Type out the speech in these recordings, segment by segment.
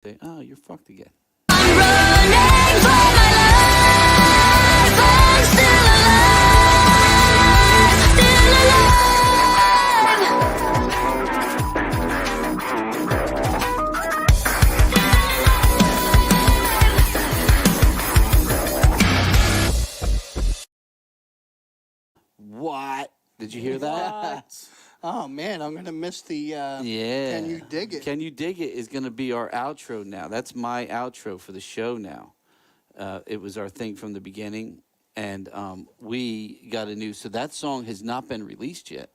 Say, oh, you're fucked again. I'm running for my life. I'm still alive. Still alive. What? Did you hear that? Oh man, I'm gonna miss the Yeah. Can You Dig It? Can You Dig It is gonna be our outro now. That's my outro for the show now. It was our thing from the beginning, and we got a new. So that song has not been released yet.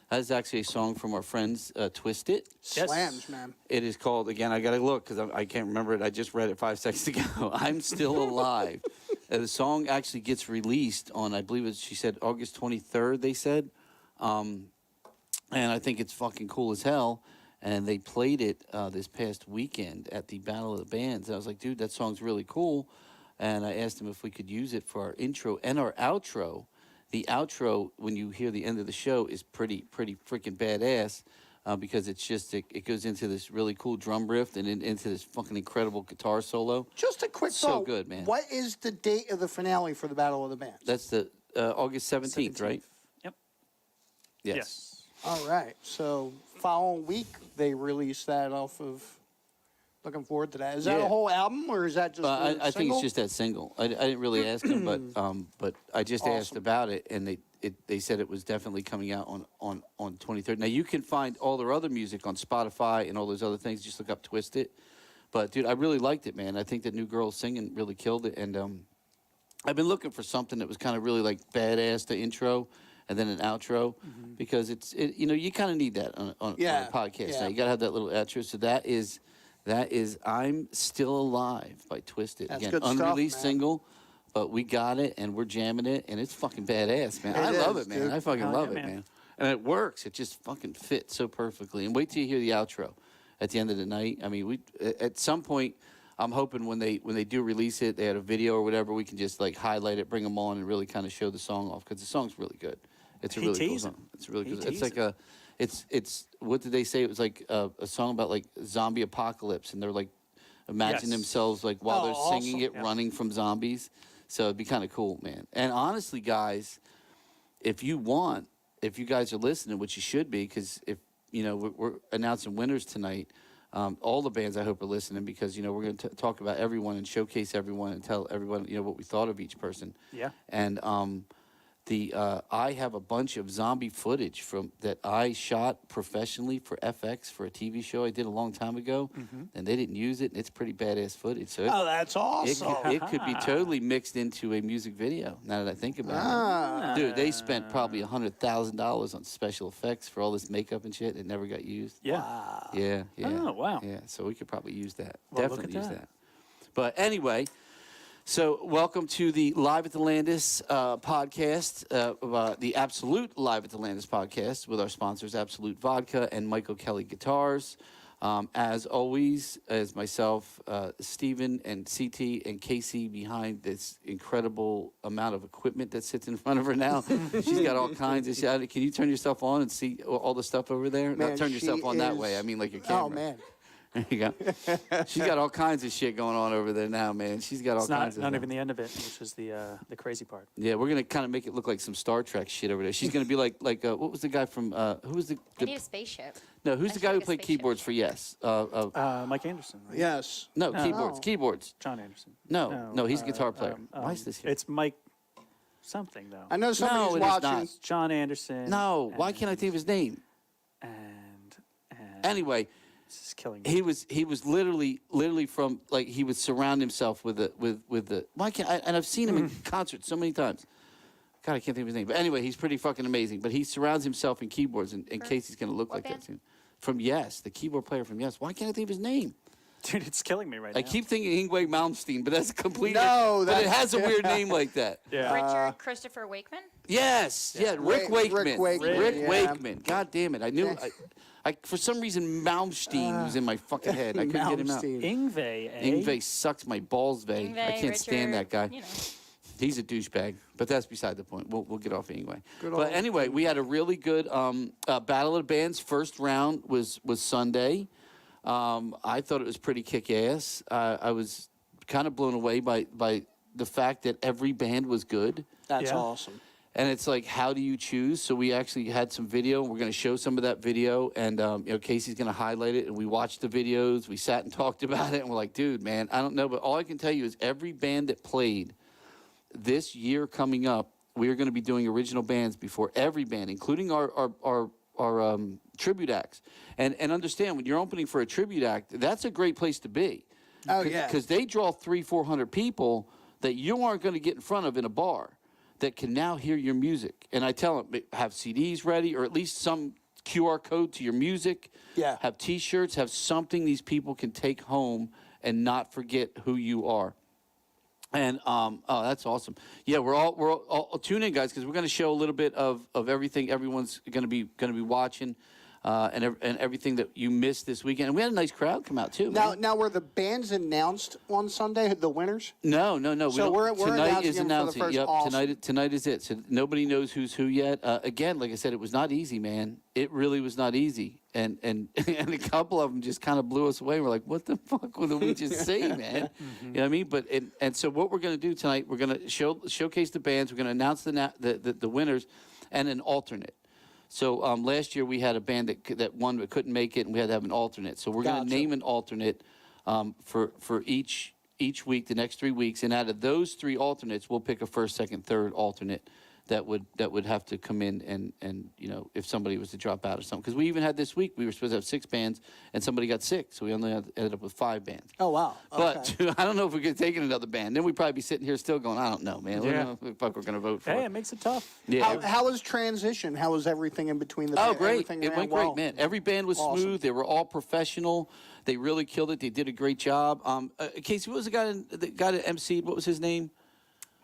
That is actually a song from our friends Twist It. Slams, man. It is called, again, I got to look because I can't remember it. I just read it 5 seconds ago. I'm Still Alive. The song actually gets released on, I believe she said August 23rd, they said. And I think it's fucking cool as hell. And they played it this past weekend at the Battle of the Bands. And I was like, dude, that song's really cool. And I asked them if we could use it for our intro and our outro. The outro, when you hear the end of the show, is pretty freaking badass because it's just, it goes into this really cool drum riff and into this fucking incredible guitar solo. Just a quick So thought. good, man. What is the date of the finale for the Battle of the Bands? That's the August 17th, right? Yep. Yes. All right. So following week they release that off of. Looking forward to that. Is that Yeah. a whole album or is that just? I think single? it's just that single. I didn't really ask them, but I just asked Awesome. about it, and they said it was definitely coming out on 23rd. Now you can find all their other music on Spotify and all those other things. Just look up Twist It. But dude, I really liked it, man. I think that new girl singing really killed it, and I've been looking for something that was kind of really like badass, the intro and then an outro, because you know, you kind of need that on a podcast. Yeah. Now you gotta have that little outro. So that is I'm Still Alive by Twist It. That's Again, good stuff, unreleased man. single, but we got it and we're jamming it and it's fucking badass, man. It I love is, it, man. dude. I fucking Hell love yeah, it, man. man. And it works. It just fucking fits so perfectly. And wait till you hear the outro at the end of the night. I mean, we at some point, I'm hoping when they do release it, they had a video or whatever, we can just like highlight it, bring them on, and really kind of show the song off because the song's really good. It's a He really cool teased song. him. It's really He good. It's teased like him. it's what did they say? It was like a song about like zombie apocalypse, and they're like imagine Yes. themselves like while Oh, they're singing awesome. it, running from zombies. So it'd be kind of cool, man. And honestly, guys, if you guys are listening, which you should be, because if you know we're announcing winners tonight. All the bands I hope are listening because you know we're going to talk about everyone and showcase everyone and tell everyone you know what we thought of each person. Yeah. And I have a bunch of zombie footage from that I shot professionally for FX for a TV show I did a long time ago, and they didn't use it. And it's pretty badass footage. So Oh, that's awesome. it could be totally mixed into a music video. Now that I think about it, dude, they spent probably $100,000 on special effects for all this makeup and shit that never got used. Yeah. Yeah. Oh, wow. Yeah, so we could probably use that. Well, look Definitely at use that. that. But anyway, so welcome to the Live at the Landis podcast, the Absolute Live at the Landis podcast with our sponsors, Absolute Vodka and Michael Kelly Guitars. As always, as myself, Steven and CT and Kaycee behind this incredible amount of equipment that sits in front of her now. She's got all kinds of shit. Can you turn yourself on and see all the stuff over there? Man, Not turn yourself she on that is- way. I mean like your camera. Oh man. There you go. She's got all kinds of shit going on over there now, man. She's got all It's kinds not of even the end of it, which is the crazy part. Yeah, we're gonna kind of make it look like some Star Trek shit over there. She's gonna be like what was the guy from who was the I need a spaceship. no who's I the should guy who like a played spaceship. keyboards for Yes? Mike Anderson. Right? Yes. No, No. keyboards. John Anderson. No, he's a guitar player. Why is this here? It's Mike something, though. I know somebody's it is watching. not. John Anderson. No, why can't I think of his name? And Anyway, this is killing me. he was literally from like he would surround himself with the why can't I, and I've seen him in concerts so many times. God, I can't think of his name. But anyway, he's pretty fucking amazing. But he surrounds himself in keyboards, and Casey's gonna look What like that band? soon. From Yes, the keyboard player from Yes. Why can't I think of his name? Dude, it's killing me right I now. keep thinking Ingwe Malmsteen, but that's completely No, but it that's- has a weird name like that. Yeah. Richard Christopher Wakeman? Yes, yeah, Rick Wakeman. Rick Wakeman, Rick yeah. Wakeman. God damn it! I knew. I for some reason Malmsteen was in my fucking head. I couldn't get him out. Malmsteen. Ingve, eh? Ingve sucks my balls, Ingve, I can't stand that Richard, guy. You know. He's a douchebag, but that's beside the point. We'll get off anyway. Good But old anyway, we had a really good Battle of the Bands. First round was Sunday. I thought it was pretty kick-ass. I was kind of blown away by the fact that every band was good. That's Yeah. awesome. And it's like, how do you choose? So we actually had some video. We're going to show some of that video, and Kaycee's going to highlight it. And we watched the videos. We sat and talked about it, and we're like, dude, man, I don't know, but all I can tell you is every band that played this year coming up, we are going to be doing original bands before every band, including our tribute acts. And understand, when you're opening for a tribute act, that's a great place to be. Oh, yeah. Because they draw 300-400 people that you aren't going to get in front of in a bar that can now hear your music. And I tell them, have CDs ready, or at least some QR code to your music. Yeah. Have T-shirts, have something these people can take home and not forget who you are. And oh, that's awesome. Yeah, we're all tune in, guys, because we're going to show a little bit of everything everyone's going to be watching. And everything that you missed this weekend. And we had a nice crowd come out, too. Now, were the bands announced on Sunday, the winners? No. So we're tonight is announcing them for the announcing. first. Yep, Awesome. tonight is it. So nobody knows who's who yet. Again, like I said, it was not easy, man. It really was not easy. And a couple of them just kind of blew us away. We're like, what the fuck did we just see, man? You know what I mean? But and so what we're going to do tonight, we're going to showcase the bands. We're going to announce the winners and an alternate. So last year we had a band that won but couldn't make it, and we had to have an alternate. So we're going to name an alternate for each week, the next 3 weeks, and out of those 3 alternates, we'll pick a first, second, third alternate that would have to come in and if somebody was to drop out or something. Because we even had this week, we were supposed to have 6 bands, and somebody got sick, so we only ended up with 5 bands. Oh, wow. But Okay. I don't know if we could take in another band. Then we'd probably be sitting here still going, I don't know, man. We don't know what the fuck we're going to vote for. Hey, it makes it tough. Yeah. How was transition? How was everything in between the Oh, bands? great. Everything It ran went well? great, man. Every band was Awesome. smooth. They were all professional. They really killed it. They did a great job. Kaycee, what was the guy that emceed? What was his name?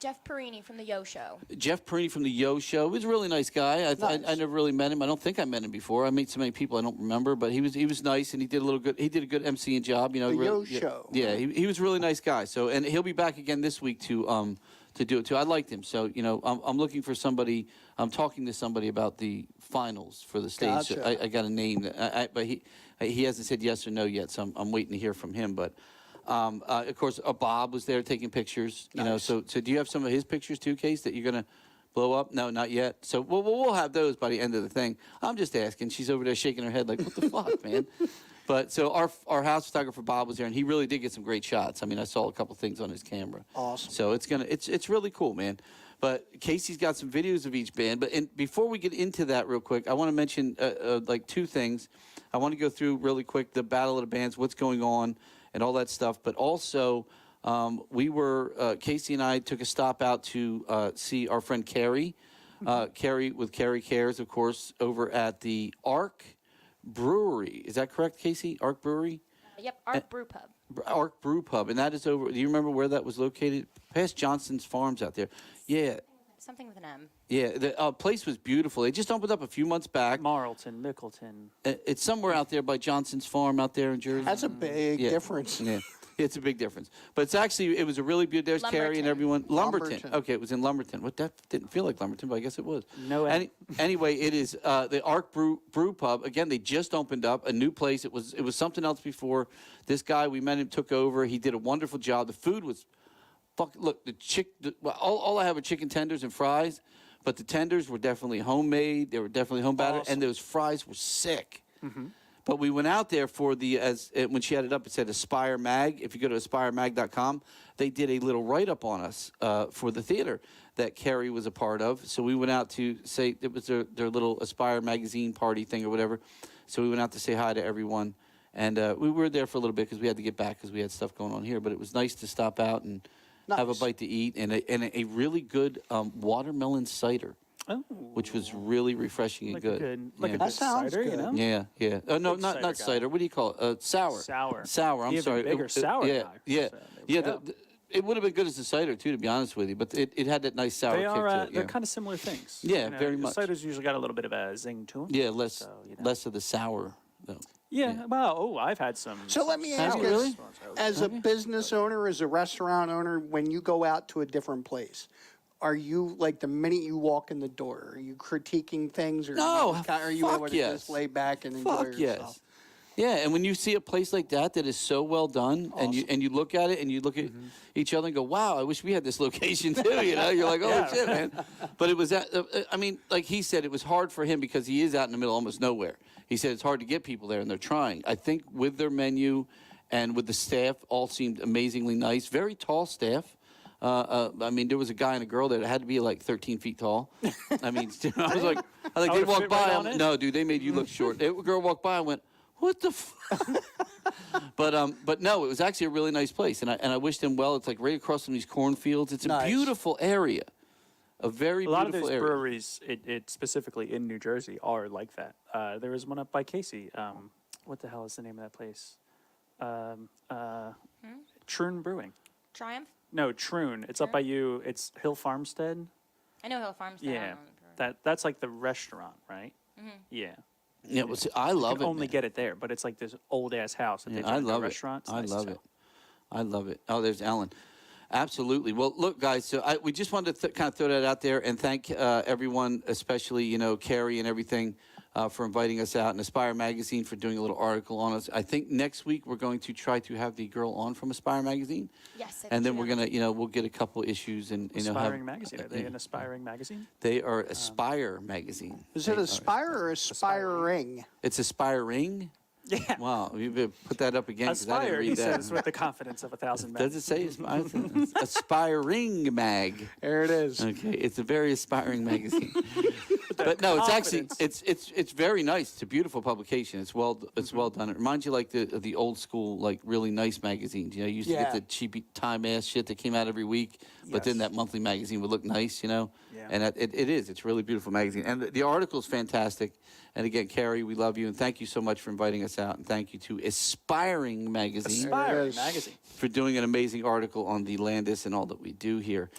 Jeff Perini from the Yo Show. Jeff Perini from the Yo Show. He was a really nice guy. Nice. I never really met him. I don't think I met him before. I met so many people I don't remember, but he was nice, and he did a good emceeing job. The really, Yo Show. Yeah, he was a really nice guy. So, and he'll be back again this week to do it too. I liked him. So I'm looking for somebody. I'm talking to somebody about the finals for the stage. So Gotcha. I got a name, but he hasn't said yes or no yet. So I'm waiting to hear from him. But of course, Bob was there taking pictures. Nice. So do you have some of his pictures too, Case, that you're gonna blow up? No, not yet. So we'll have those by the end of the thing. I'm just asking. She's over there shaking her head like, what the fuck, man? But so our house photographer Bob was there, and he really did get some great shots. I mean, I saw a couple things on his camera. Awesome. So it's really cool, man. But Kaycee's got some videos of each band. But before we get into that real quick, I want to mention like 2 things. I want to go through really quick the Battle of the Bands, what's going on, and all that stuff. But also, Kaycee and I took a stop out to see our friend Carrie. Carrie with Carrie Cares, of course, over at the Arc Brewery. Is that correct, Kaycee? Arc Brewery? Yep, Art Brew Pub. Arc Brew Pub. And that is over, do you remember where that was located? Past Johnson's Farms out there. Yeah. Something with an M. Yeah, the place was beautiful. They just opened up a few months back. Marlton, Mickleton. It's somewhere out there by Johnson's Farm out there in Jersey. That's a big difference. Yeah, it's a big difference. But it was a really beautiful. There's Carrie and Lumberton. everyone. Lumberton. Lumberton. Okay, it was in Lumberton. What, that didn't feel like Lumberton, but I guess it was. No end. Anyway, it is the Arc Brew Pub. Again, they just opened up a new place. It was something else before. This guy, we met him, took over. He did a wonderful job. The food was, look, all I have are chicken tenders and fries. But the tenders were definitely homemade. They were definitely home battered, Awesome. and those fries were sick. But we went out there for when she had it up, it said Aspire Mag. If you go to aspiremag.com, they did a little write-up on us for the theater that Carrie was a part of. So we went out to say, it was their little Aspire magazine party thing or whatever. So we went out to say hi to everyone. And we were there for a little bit because we had to get back because we had stuff going on here. But it was nice to stop out and have a Nice. bite to eat, and a really good watermelon cider, Oh. which was really refreshing and Like good. a good, like yeah. a That good sounds cider, you good. know? Yeah. Oh no, Big not cider guy. cider. What do you call it? Sour. Sour. I'm Even sorry. bigger sour Yeah, guy. yeah, So there yeah. we go. It would have been good as a cider too, to be honest with you. But it had that nice sour They kick are, to it. they're Yeah, kind of similar things. Yeah, very the much. Cider's usually got a little bit of a zing to them. yeah, less So, you know. less of the sour though. Yeah, wow. Oh, I've had some. So let me Have ask you you, really? as a business owner, as a restaurant owner, when you go out to a different place, are you, like, the minute you walk in the door, are you critiquing things? Or No, are you fuck able to yes. just lay back and enjoy Fuck yourself? yes. Yeah, and when you see a place like that is so well done, and you look at it and you look at each other and go, "Wow, I wish we had this location too." You know, you're like, "Oh Yeah. shit, man!" But it was that. I mean, like he said, it was hard for him because he is out in the middle, of almost nowhere. He said it's hard to get people there, and they're trying. I think with their menu and with the staff, all seemed amazingly nice. Very tall staff. I mean, there was a guy and a girl there that had to be like 13 feet tall. I mean, I was like, they would walked fit by. right I'm on like, in. no, dude, they made you look short. A girl walked by. I went, what the but no, it was actually a really nice place, and I wished them well. It's like right across from these cornfields. It's a Nice. beautiful area, a very A lot of beautiful those area. breweries, it specifically in New Jersey, are like that. There was one up by Kaycee. What the hell is the name of that place? Troon Brewing. Triumph? No, Troon. It's up by you. It's Hill Farmstead. I know Hill Farmstead. I Yeah, don't know the brewery. that's like the restaurant, right? Yeah. Yeah, well, see, I love You can it. only man. get it there, but it's like this old ass house that Yeah, they I turn into a love it. restaurant. It's I nice as love hell. it. I love it. Oh, there's Alan. Absolutely. Well, look, guys. So we just wanted to kind of throw that out there and thank everyone, especially Carrie and everything, for inviting us out, and Aspire Magazine for doing a little article on us. I think next week we're going to try to have the girl on from Aspire Magazine, Yes. I and think then you we're know. gonna, we'll get a couple issues and Aspiring have, magazine. Are they an aspiring magazine? They are Aspire Magazine. Is it Aspire or Aspiring? It's Aspiring. Yeah. Wow, you better put that up again because I didn't Aspire, he read that. says, with the confidence of 1,000 men. Does it say Aspiring Mag? There it is. Okay, it's a very aspiring magazine. But no, it's actually confidence. it's very nice. It's a beautiful publication. It's well done. It reminds you like the old school, like really nice magazines. You used to get Yeah. the cheapy time ass shit that came out every week, but then Yes. that monthly magazine would look nice, Yeah. And it is. It's a really beautiful magazine, and the article is fantastic. And again, Carrie, we love you, and thank you so much for inviting us out, and thank you to Aspiring Magazine Aspiring is. magazine. for doing an amazing article on the Landis and all that we do here.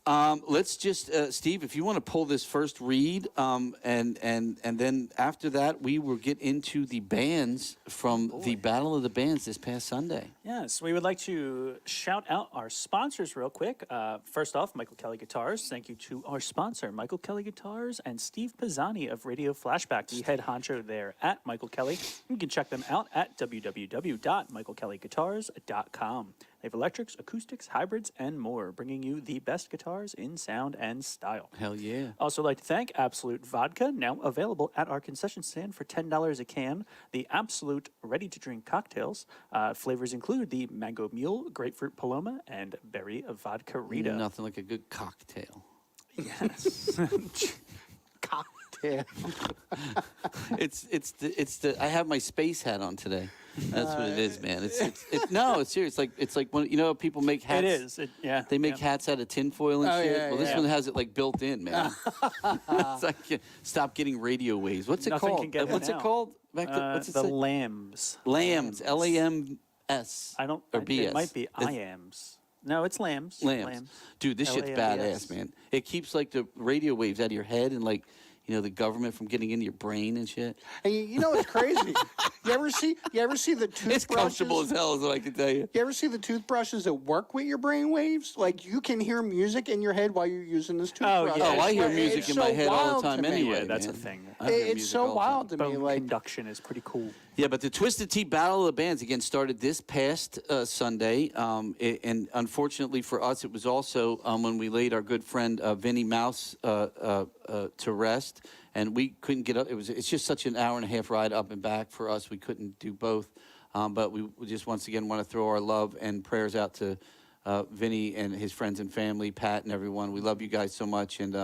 Let's just, Steve, if you want to pull this first read, and then after that, we will get into the bands from the Battle of the Bands this past Sunday. Yes, we would like to shout out our sponsors real quick. First off, Michael Kelly Guitars. Thank you to our sponsor, Michael Kelly Guitars, and Steve Pisani of Radio Flashback, the head honcho there at Michael Kelly. You can check them out at www.michaelkellyguitars.com. They have electrics, acoustics, hybrids, and more, bringing you the best guitars in sound and style. Hell yeah. Also like to thank Absolute Vodka, now available at our concession stand for $10 a can. The Absolute ready-to-drink cocktails. Flavors include the Mango Mule, Grapefruit Paloma, and Berry Vodka Rita. Nothing like a good cocktail. Yes. Cocktail. It's the I have my space hat on today. That's what it is, man. No, it's serious. It's like when people make hats. It is. Yeah. They make hats out of tinfoil and Oh, shit. yeah, Well, this yeah. one has it like built in, man. It's like stop getting radio waves. What's it Nothing called? can get it What's it now. called? Back to, what's it The say? Lambs. Lambs. Lams. I don't. Or It BS. might be It's IAMs. No, it's Lambs. Lambs. Dude, this shit's LAMBS. badass, man. It keeps like the radio waves out of your head and like the government from getting into your brain and shit. And you know what's crazy? You ever see the toothbrushes? It's comfortable as hell, is what I can tell you. You ever see the toothbrushes that work with your brain waves? Like you can hear music in your head while you're using this toothbrush. yeah. Oh, I hear It's music in my so head all the wild time to me. anyway. Yeah, that's a man. thing. I hear It's music so all the time. wild to me. Bone Like conduction is pretty cool. Yeah, but the Twisted Tea Battle of the Bands again started this past Sunday, and unfortunately for us, it was also when we laid our good friend Vinnie Mouse to rest, and we couldn't get up. It's just such an hour and a half ride up and back for us. We couldn't do both, but we just once again want to throw our love and prayers out to Vinnie and his friends and family, Pat and everyone. We love you guys so much, and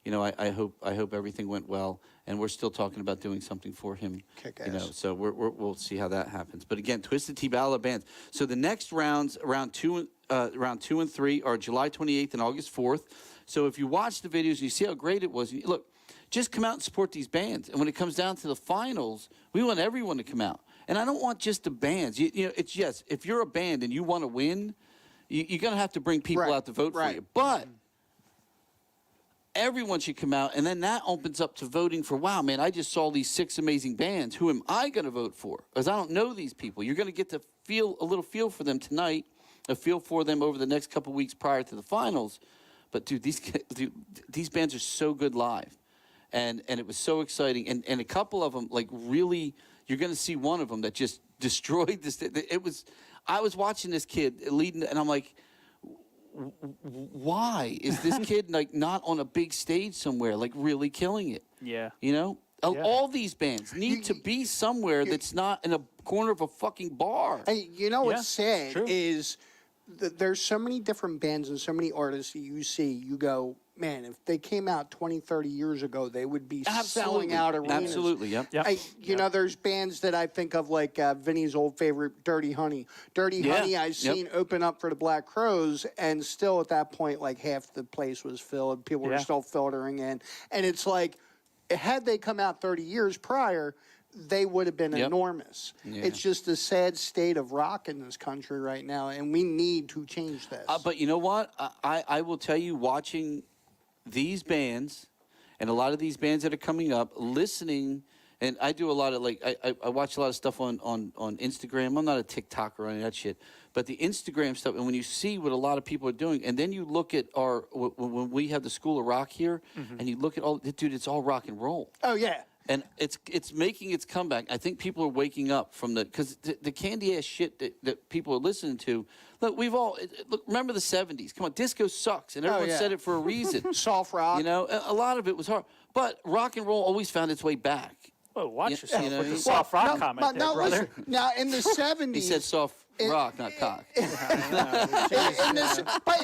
I hope everything went well. And we're still talking about doing something for him. Kick-ass. So we'll see how that happens. But again, Twisted Tea Battle of Bands. So the next rounds, round two and three, are July 28th and August 4th. So if you watch the videos, you see how great it was. Look, just come out and support these bands. And when it comes down to the finals, we want everyone to come out. And I don't want just the bands. It's yes, if you're a band and you want to win, you're going to have to bring people Right, out to vote for right. you. But everyone should come out, and then that opens up to voting for, wow, man, I just saw these 6 amazing bands. Who am I going to vote for? Because I don't know these people. You're going to get to feel a little feel for them tonight, a feel for them over the next couple weeks prior to the finals. But, dude, these bands are so good live. And it was so exciting. And a couple of them, like, really you're going to see one of them that just destroyed this. I was watching this kid leading, and I'm like, why is this kid like not on a big stage somewhere, like really killing it? Yeah. You know, Yeah. all these bands need to be somewhere that's not in a corner of a fucking bar. Hey, you know what's Yeah, sad true. is that there's so many different bands and so many artists that you see, you go, man, if they came out 20, 30 years ago, they would be selling out arenas. Absolutely, yep. Yep. You know, there's bands that I think of like Vinny's old favorite, Dirty Honey. Dirty Yeah, Honey, I've yep. seen open up for the Black Crowes, and still at that point, like half the place was filled. People were Yeah. still filtering in. And it's like, had they come out 30 years prior, they would have been Yep. enormous. Yeah. It's just a sad state of rock in this country right now, and we need to change this. But you know what? I will tell you, watching these bands and a lot of these bands that are coming up, listening, and I do a lot of like I watch a lot of stuff on Instagram. I'm not a TikToker or any of that shit, but the Instagram stuff. And when you see what a lot of people are doing, and then you look at when we have the School of Rock here, and you look at all, dude, it's all rock and roll. Oh, yeah. And it's making its comeback. I think people are waking up from because the candy ass shit that people are listening to. Look, remember the 70s. Come on, disco sucks, and everyone yeah. said it for a reason. Soft rock. You know, a lot of it was hard, but rock and roll always found its way back. Whoa, watch You yourself know, with the well, soft rock No, comment but there, now, brother. listen, now, in the 70s... He said soft rock, not cock. But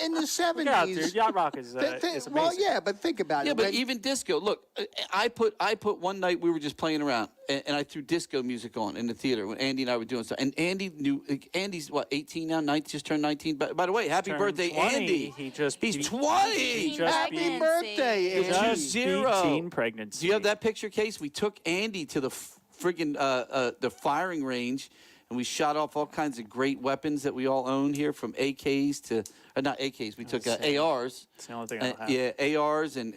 in the 70s... Yeah, dude, yacht rock is amazing. well, yeah, but think about Yeah, it. but When- even disco. Look, I put one night we were just playing around, and I threw disco music on in the theater when Andy and I were doing stuff. And Andy's what, 18 now? Just turned 19. By the way, happy Turned birthday, 20. Andy. He just He's beat- 20. Teen just Happy beat- birthday, It's Andy. Just 2-0. beat teen pregnancy. Do you have that picture, Case? We took Andy to the friggin' the firing range, and we shot off all kinds of great weapons that we all own here, from AKs to not AKs. We took ARs. It's the only thing I don't have. Yeah, ARs and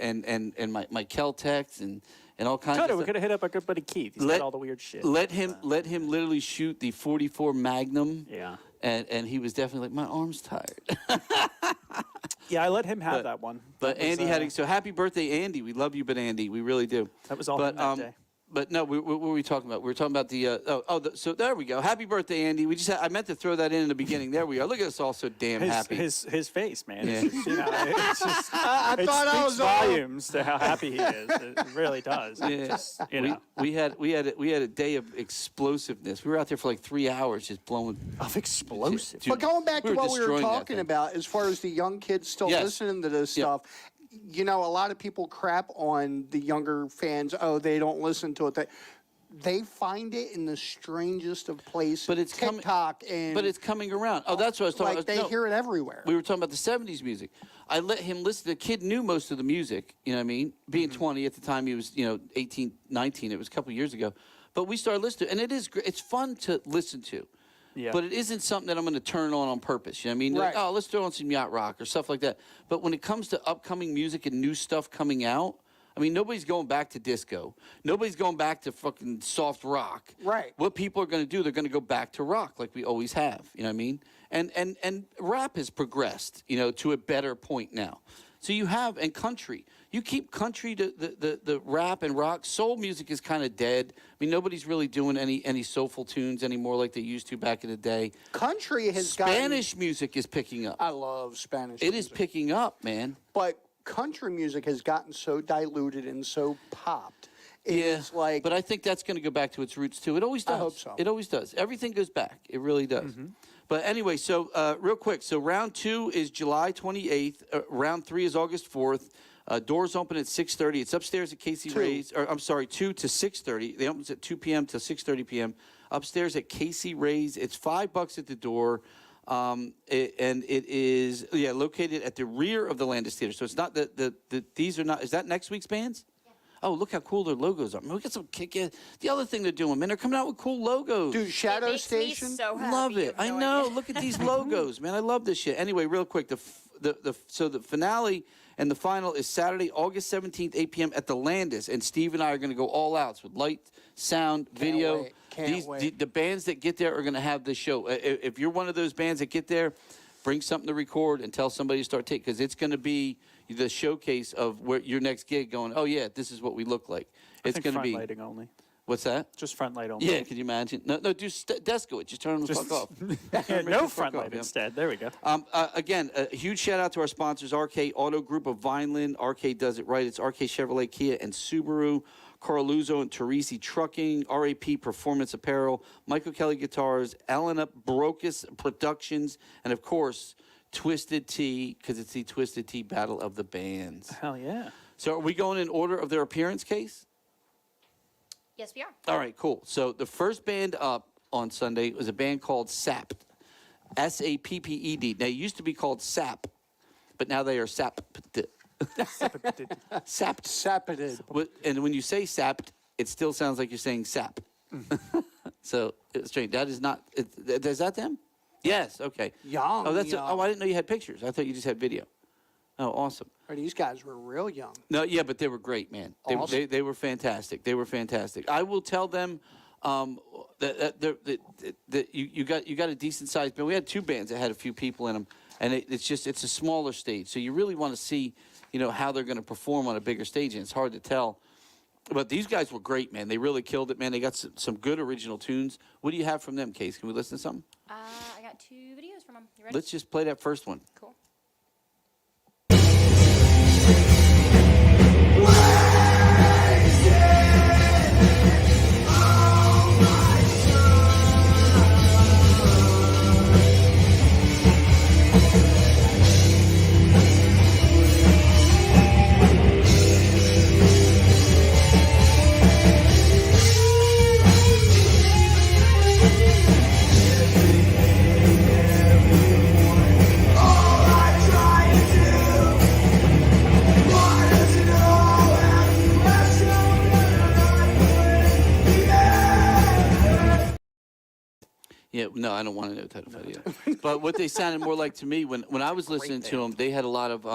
my Kel-Tecs and all kinds of We stuff. could have hit up our good buddy Keith. He's got all the weird shit. Let him literally shoot the 44 Magnum. Yeah. And he was definitely like, my arm's tired. Yeah, I let him have that one. But That was, Andy so happy birthday, Andy. We love you, but Andy, we really do. That was all But him that day. But no, what were we talking about? We were talking about the so there we go. Happy birthday, Andy. I meant to throw that in the beginning. There we are. Look at us all so damn happy. His face, man. Yeah. It's just, it's just, I it thought I speaks was all... volumes to how happy he is. It really does. Yeah. Just, you know, we had a day of explosiveness. We were out there for like 3 hours just blowing. of explosive. Dude, But going back to what we were destroying that talking thing. about, as far as the young kids still Yes. listening to this Yeah. stuff, you know, a lot of people crap on the younger fans. Oh, they don't listen to it. They find it in the strangest of places. But it's coming- TikTok and... But it's coming around. Oh, that's what I was talking like, about. they No. hear it everywhere. We were talking about the 70s music. I let him listen. The kid knew most of the music, you know what I mean? Being 20 at the time, he was, 18, 19. It was a couple of years ago. But we started listening, and it is great. It's fun to listen to. Yeah. But it isn't something that I'm going to turn on purpose. You know what I mean? Like, Right. oh, let's throw on some yacht rock or stuff like that. But when it comes to upcoming music and new stuff coming out, I mean, nobody's going back to disco. Nobody's going back to fucking soft rock. Right. What people are going to do, they're going to go back to rock like we always have. You know what I mean? And rap has progressed, to a better point now. So you have, and country. You keep country to the rap and rock. Soul music is kind of dead. I mean, nobody's really doing any soulful tunes anymore like they used to back in the day. Country has gotten... Spanish music is picking up. I love Spanish It is music. picking up, man. But country music has gotten so diluted and so popped. It's like... But I think that's going to go back to its roots too. It always does. I hope so. It always does. Everything goes back. It really does. But anyway, so real quick. So round 2 is July 28th. Round 3 is August 4th. Doors open at 6:30. It's upstairs at Kaycee Ray's. Or I'm sorry, 2 to 6:30. They open at 2 p.m. to 6:30 p.m. Upstairs at Kaycee Ray's. It's $5 at the door. And it is located at the rear of the Landis Theater. So it's not these are not. Is that next week's bands? Oh, look how cool their logos are. Man, we got some kick-ass. The other thing they're doing, man, they're coming out with cool logos. Dude, Shadow makes me Station... so happy. Love You it. have I no know. idea. Look at these logos, man. I love this shit. Anyway, real quick, so the finale and the final is Saturday, August 17th, 8 p.m. at the Landis, and Steve and I are going to go all out with light, sound, video. wait. Can't wait. The bands that get there are going to have the show. If you're one of those bands that get there, bring something to record and tell somebody to start taking, because it's going to be the showcase of where your next gig. Going, oh yeah, this is what we look like. It's going to be. lighting only. What's that? Just front light only. Yeah, can you imagine? No, do Desco it. Just turn them the fuck off. Yeah, Make no the fuck front light off, yeah. instead. There we go. Again, a huge shout out to our sponsors, RK Auto Group of Vineland. RK does it right. It's RK Chevrolet, Kia, and Subaru. Carluzzo and Teresi Trucking, RAP Performance Apparel, Michael Kelly Guitars, Allen Up Brocus Productions, and of course, Twisted Tea, because it's the Twisted Tea Battle of the Bands. Hell yeah. So are we going in order of their appearance case? Yes, we are. All right, cool. So the first band up on Sunday was a band called SAPPED, S-A-P-P-E-D. Now, it used to be called SAP, but now they are SAPPED. Sapped. Sappeted. And when you say sapped, it still sounds like you're saying sap. So it's strange. That is not. Is that them? Yes. Okay. Young, Oh, that's. young. Oh, I didn't know you had pictures. I thought you just had video. Oh, awesome. Or these guys were real young. No, yeah, but they were great, man. Awesome. They were fantastic. They were fantastic. I will tell them that you got a decent sized band. We had two bands that had a few people in them, and it's a smaller stage. So you really want to see, how they're going to perform on a bigger stage, and it's hard to tell. But these guys were great, man. They really killed it, man. They got some good original tunes. What do you have from them, Case? Can we listen to something? I got 2 videos from them. You ready? Let's just play that first one. Cool. Yeah, no, I don't want to know title either. But what they sounded more like to me when I was listening to them, they had a lot of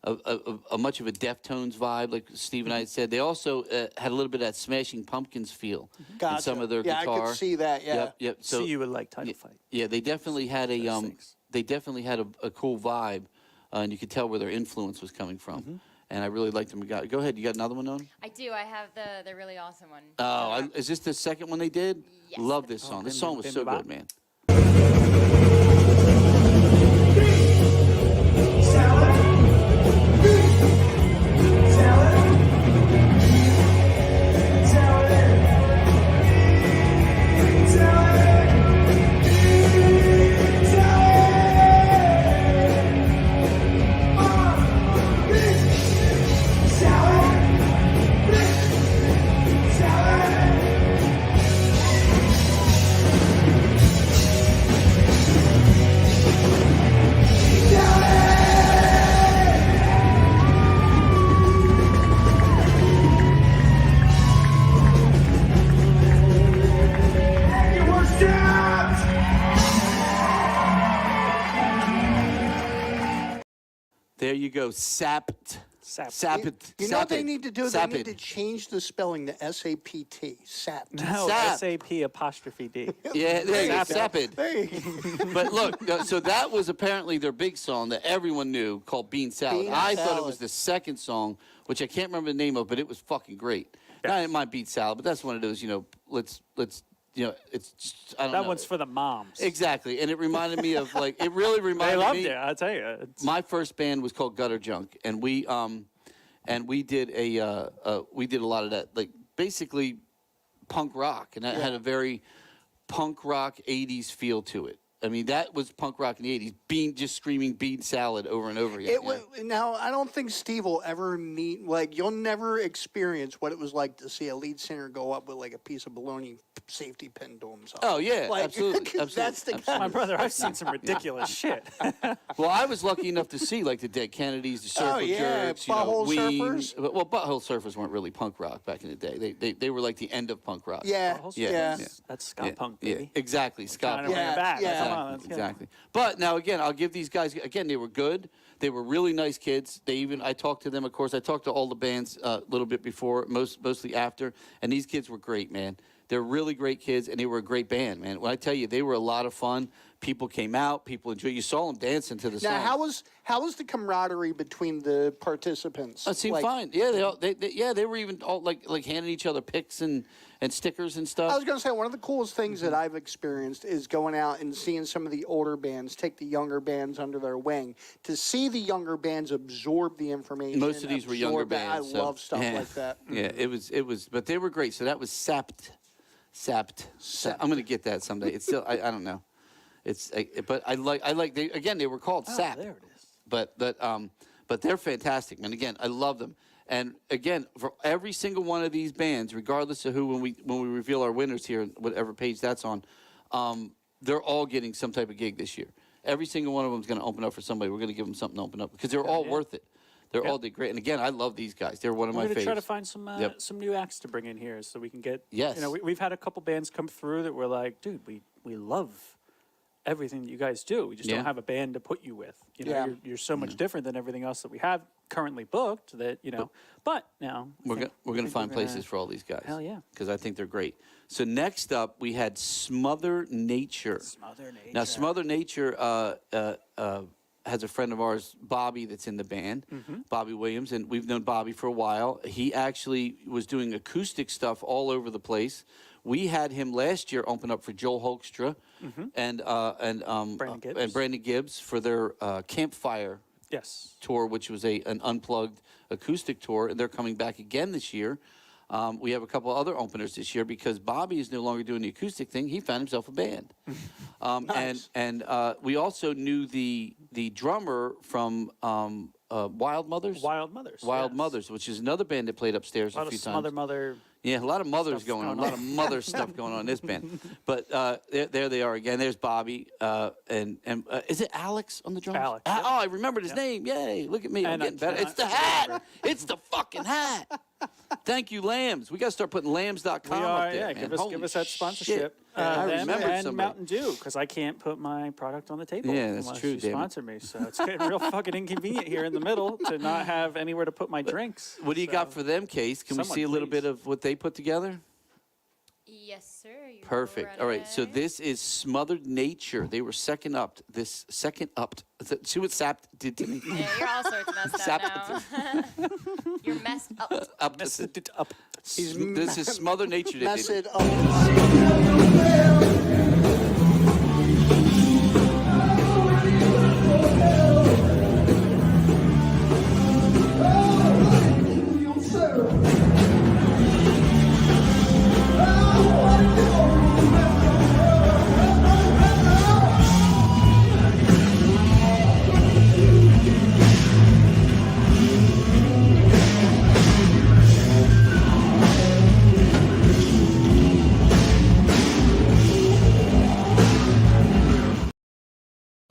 a much of a Deftones vibe, like Steve and I had said. They also had a little bit of that Smashing Pumpkins feel in some of their yeah, guitar. I could see that. Yeah. Yep. So you would like Title Fight. Yeah, they definitely had a Those things. they definitely had a cool vibe, and you could tell where their influence was coming from. And I really liked them. Go ahead. You got another one on? I do. I have the really awesome one. Oh, is this the second one they did? Yes. Love this song. This song was Bim so Bim good, man. There you go. Sapped. Sapped. You know what they Sapped. need to do? They Sapped. need to change the spelling to S-A-P-T. Sapped. No, Sap. SAP apostrophe D. Yeah, there you go. Sapped. Sapped. There you go. But look, so that was apparently their big song that everyone knew called Bean Salad. Bean I thought it Salad. was the second song, which I can't remember the name of, but it was fucking great. Now, I didn't mind Bean Salad, but that's one of those, let's it's just, I don't know. That one's for the moms. Exactly, and it reminded me of it really reminded They loved me. it. I'll tell you. It's- My first band was called Gutter Junk, and we did a lot of that, like basically punk rock, and that had a very punk rock '80s feel to it. I mean, that was punk rock in the '80s. Just screaming bean salad over and over again. It was, now, I don't think Steve will ever meet, you'll never experience what it was like to see a lead singer go up with, a piece of bologna safety pin to himself. Oh yeah, Like, absolutely, 'cause absolutely. that's the absolutely. My brother, I've seen some ridiculous shit. Well, I was lucky enough to see the Dead Kennedys, the Circle yeah, Jerks, Butthole Ween. Surfers. Well, Butthole Surfers weren't really punk rock back in the day. They were like the end of punk rock. Yeah, Yeah. That's ska punk, baby. Exactly. Ska Trying to punk. bring it back. Yeah. Come on, let's go. Exactly. But now again, I'll give these guys again. They were good. They were really nice kids. I talked to them. Of course, I talked to all the bands a little bit before, mostly after, and these kids were great, man. They're really great kids, and they were a great band, man. When I tell you, they were a lot of fun. People came out. People enjoyed. You saw them dancing to the Now, song. how was the camaraderie between the participants? It seemed Like, fine. Yeah, they were even all like handing each other pics and stickers and stuff. I was going to say, one of the coolest things that I've experienced is going out and seeing some of the older bands take the younger bands under their wing. To see the younger bands absorb the information. Most of these were younger absorb that, bands. I so, love stuff yeah. like that. Yeah, it was, but they were great. So that was SAPPED. I'm gonna get that someday. It's still, I don't know. But I like they were called SAPPED. there it is. But they're fantastic, man. Again, I love them. And again, for every single one of these bands, regardless of who, when we reveal our winners here, whatever page that's on, they're all getting some type of gig this year. Every single one of them is going to open up for somebody. We're going to give them something to open up because they're all worth it. They're all did great. And again, I love these guys. They're one of my We're going to try to favorites. find some new acts to bring in here so we can get. Yes. You know, we've had a couple bands come through that were like, dude, we love everything that you guys do. We just Yeah. don't have a band to put you with. You know, Yeah. you're so much different than everything else that we have currently booked that, you know. But now We're going to think find we're gonna- places for all these guys. Hell yeah. Because I think they're great. So next up, we had Smother Nature. Smother Nature. Now, Smother Nature has a friend of ours, Bobby, that's in the band, Bobby Williams, and we've known Bobby for a while. He actually was doing acoustic stuff all over the place. We had him last year open up for Joel Hoekstra and Brandon Gibbs for their Campfire Yes. tour, which was an unplugged acoustic tour, and they're coming back again this year. We have a couple other openers this year because Bobby is no longer doing the acoustic thing. He found himself a band. Nice. And we also knew the drummer from Wild Mothers. Wild Mothers. Wild yes. Mothers, which is another band that played upstairs A lot a few of Smother times. Mother. Yeah, a lot of mothers stuff going on, a going lot of mother stuff going on in this band. But there they are again. There's Bobby, and is it Alex on the drums? Alex, Oh, yep. I remembered his name. Yay! Look at me, I'm And getting better. It's the hat. It's the fucking hat. Thank you, Lambs. We got to start putting lambs.com We are, up there, yeah. man. Give us Holy that shit. sponsorship. I Them remembered and somebody. Mountain Dew because I can't put my product on the table Yeah, that's unless true, you damn it. sponsor me. So it's getting real fucking inconvenient here in the middle to not have anywhere to put my drinks. What do you got So- for them, Case? Can we Someone, see a little please. bit of what they put together? Yes, sir. You Perfect. All right. So ready? this is Smothered Nature. They were second up. See what SAP did to me? Yeah, you're all sorts messed up now. You're messed up. Messed it up. This is Smothered Nature. That Mess did it up.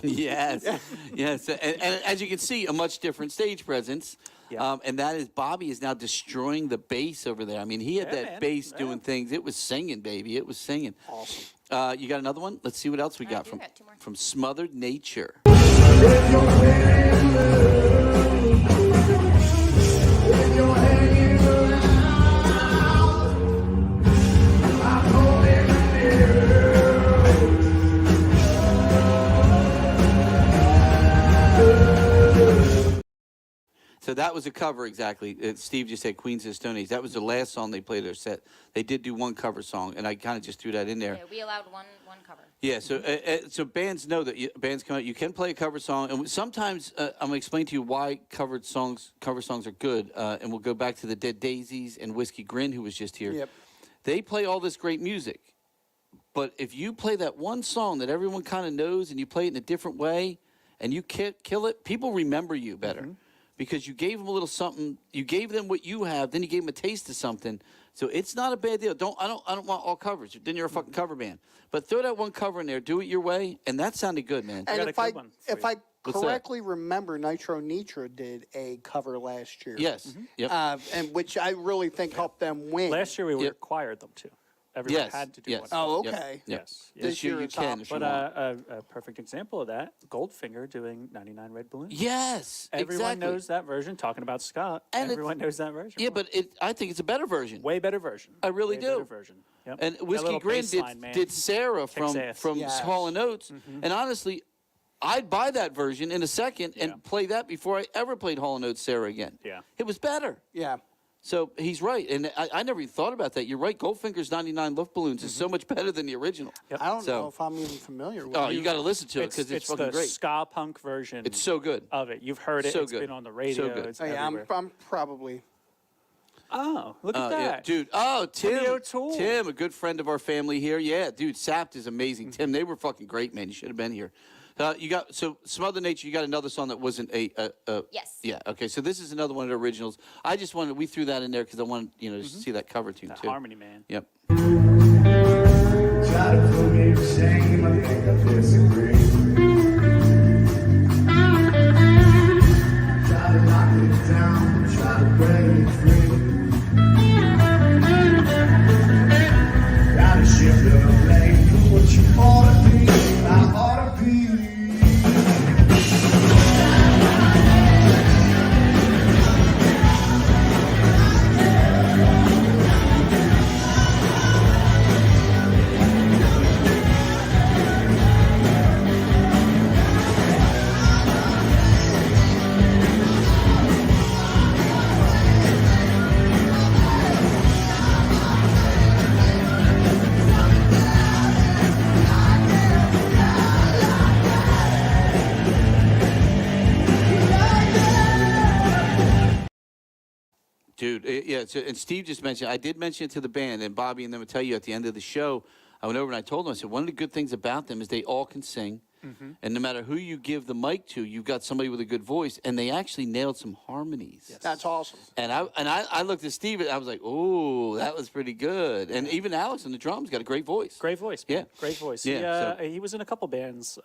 Yes, yes, and as you can see, a much different stage presence. Yeah. And that is Bobby is now destroying the bass over there. I mean, he had Yeah, that man. bass Yeah. doing things. It was singing, baby. It was singing. Awesome. You got another one? Let's see what else we I got do from got two more. Smothered Nature. So that was a cover, exactly. Steve just said Queens of the Stone Age. That was the last song they played their set. They did do one cover song, and I kind of just threw that in there. Yeah, we allowed one cover. Yeah, so bands know that bands come out. You can play a cover song, and sometimes I'm gonna explain to you why cover songs are good. And we'll go back to the Dead Daisies and Whiskey Grin, who was just here. Yep. They play all this great music, but if you play that one song that everyone kind of knows, and you play it in a different way, and you kill it, people remember you better. Because you gave them a little something, you gave them what you have, then you gave them a taste of something. So it's not a bad deal. I don't want all covers. Then you're a fucking cover band. But throw that one cover in there, do it your way, and that sounded good, man. And got a if I good one for if you. I What's that? correctly remember, Nitro Nitra did a cover last year. Yes. Yep. And which I really think helped them win. Last year we Yep. required them to. Everyone Yes, had to do yes. one. Oh, Yep, okay. yep. Yes. This This year year you it's can if you But want. a perfect example of that, Goldfinger doing 99 Red Balloons. Yes, Everyone exactly. knows that version. Talking about Scott, And everyone knows that version. Yeah, but I think it's a better version. way better version. I really Way do. Better version. Yep. And That Whiskey little Grin bass did, line, man. did Sarah Kicks from ass. Yes. Hall and Oates. And honestly, I'd buy that version in a second Yeah. and play that before I ever played Hall and Oates Sarah again. Yeah. It was better. Yeah. So he's right. And I never even thought about that. You're right. Goldfinger's 99 Luftballons is so much better than the original. Yep. I don't So- know if I'm even familiar with Oh, it. you got to listen to it because it's fucking the great. ska punk version. It's so good. of it. You've heard it. So It's good. been on the radio. So good. It's Oh, yeah, everywhere. I'm probably. Oh, look at Yeah, that. dude. Oh, Tim. O'Toole. Tim, a good friend of our family here. Yeah, dude, Sapped is amazing. Tim, they were fucking great, man. You should have been here. You got Smother Nature. You got another song that wasn't a. Yes. Yeah. Okay. So this is another one of the originals. I just wanted we threw that in there because I wanted to see that cover tune That too. harmony, man. Yep. Try to put me to shame, I think I disagree. Try to knock it down, try to break it free. Gotta shift the blame for what you ought to be, I ought to be. Dude, yeah. So, and Steve just mentioned, I did mention it to the band, and Bobby and them would tell you at the end of the show, I went over and I told them, I said, one of the good things about them is they all can sing. And no matter who you give the mic to, you've got somebody with a good voice, and they actually nailed some harmonies. That's awesome. And I looked at Steve, and I was like, oh, that was pretty good. And even Alex on the drums got a great voice. Great voice. Man. Yeah. Great voice. Yeah, He was in a couple bands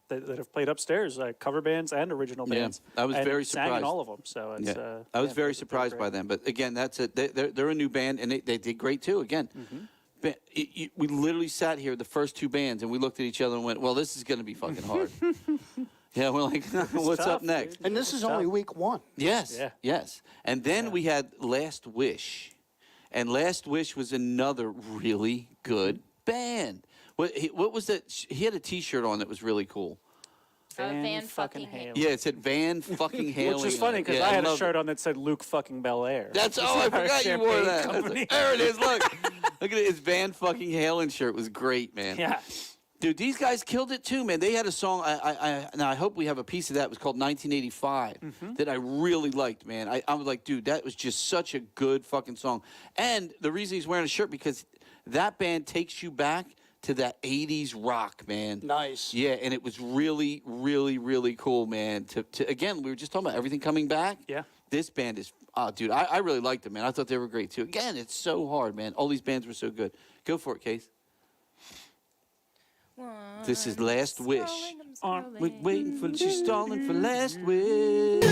that have played upstairs, cover bands and original Yeah, bands. I was and very sang in surprised. all of them. So it's, Yeah. I was very surprised by them. But again, that's it. They're a new band, and they did great too. Again, we literally sat here, the first two bands, and we looked at each other and went, well, this is going to be fucking hard. Yeah, we're like, what's tough, up next? dude. And this is only week one. Yes, Yeah. yes. And then we had Last Wish. And Last Wish was another really good band. What was that? He had a T-shirt on that was really cool. Van fucking Halen. Yeah, it said Van fucking Halen. Which is funny because Yeah, I had a love shirt it. on that said Luke fucking Belair. That's I our forgot you wore champagne that. company. There it is. Look, look at it. His Van fucking Halen shirt was great, man. Yeah. Dude, these guys killed it too, man. They had a song. Now I hope we have a piece of that. It was called 1985 that I really liked, man. I was like, dude, that was just such a good fucking song. And the reason he's wearing a shirt because that band takes you back to that 80s rock, man. Nice. Yeah, and it was really, really, really cool, man. To again, we were just talking about everything coming back. Yeah. This band is, dude, I really liked them, man. I thought they were great too. Again, it's so hard, man. All these bands were so good. Go for it, Case. This is Last Wish. Waiting for, she's stalling for last wish.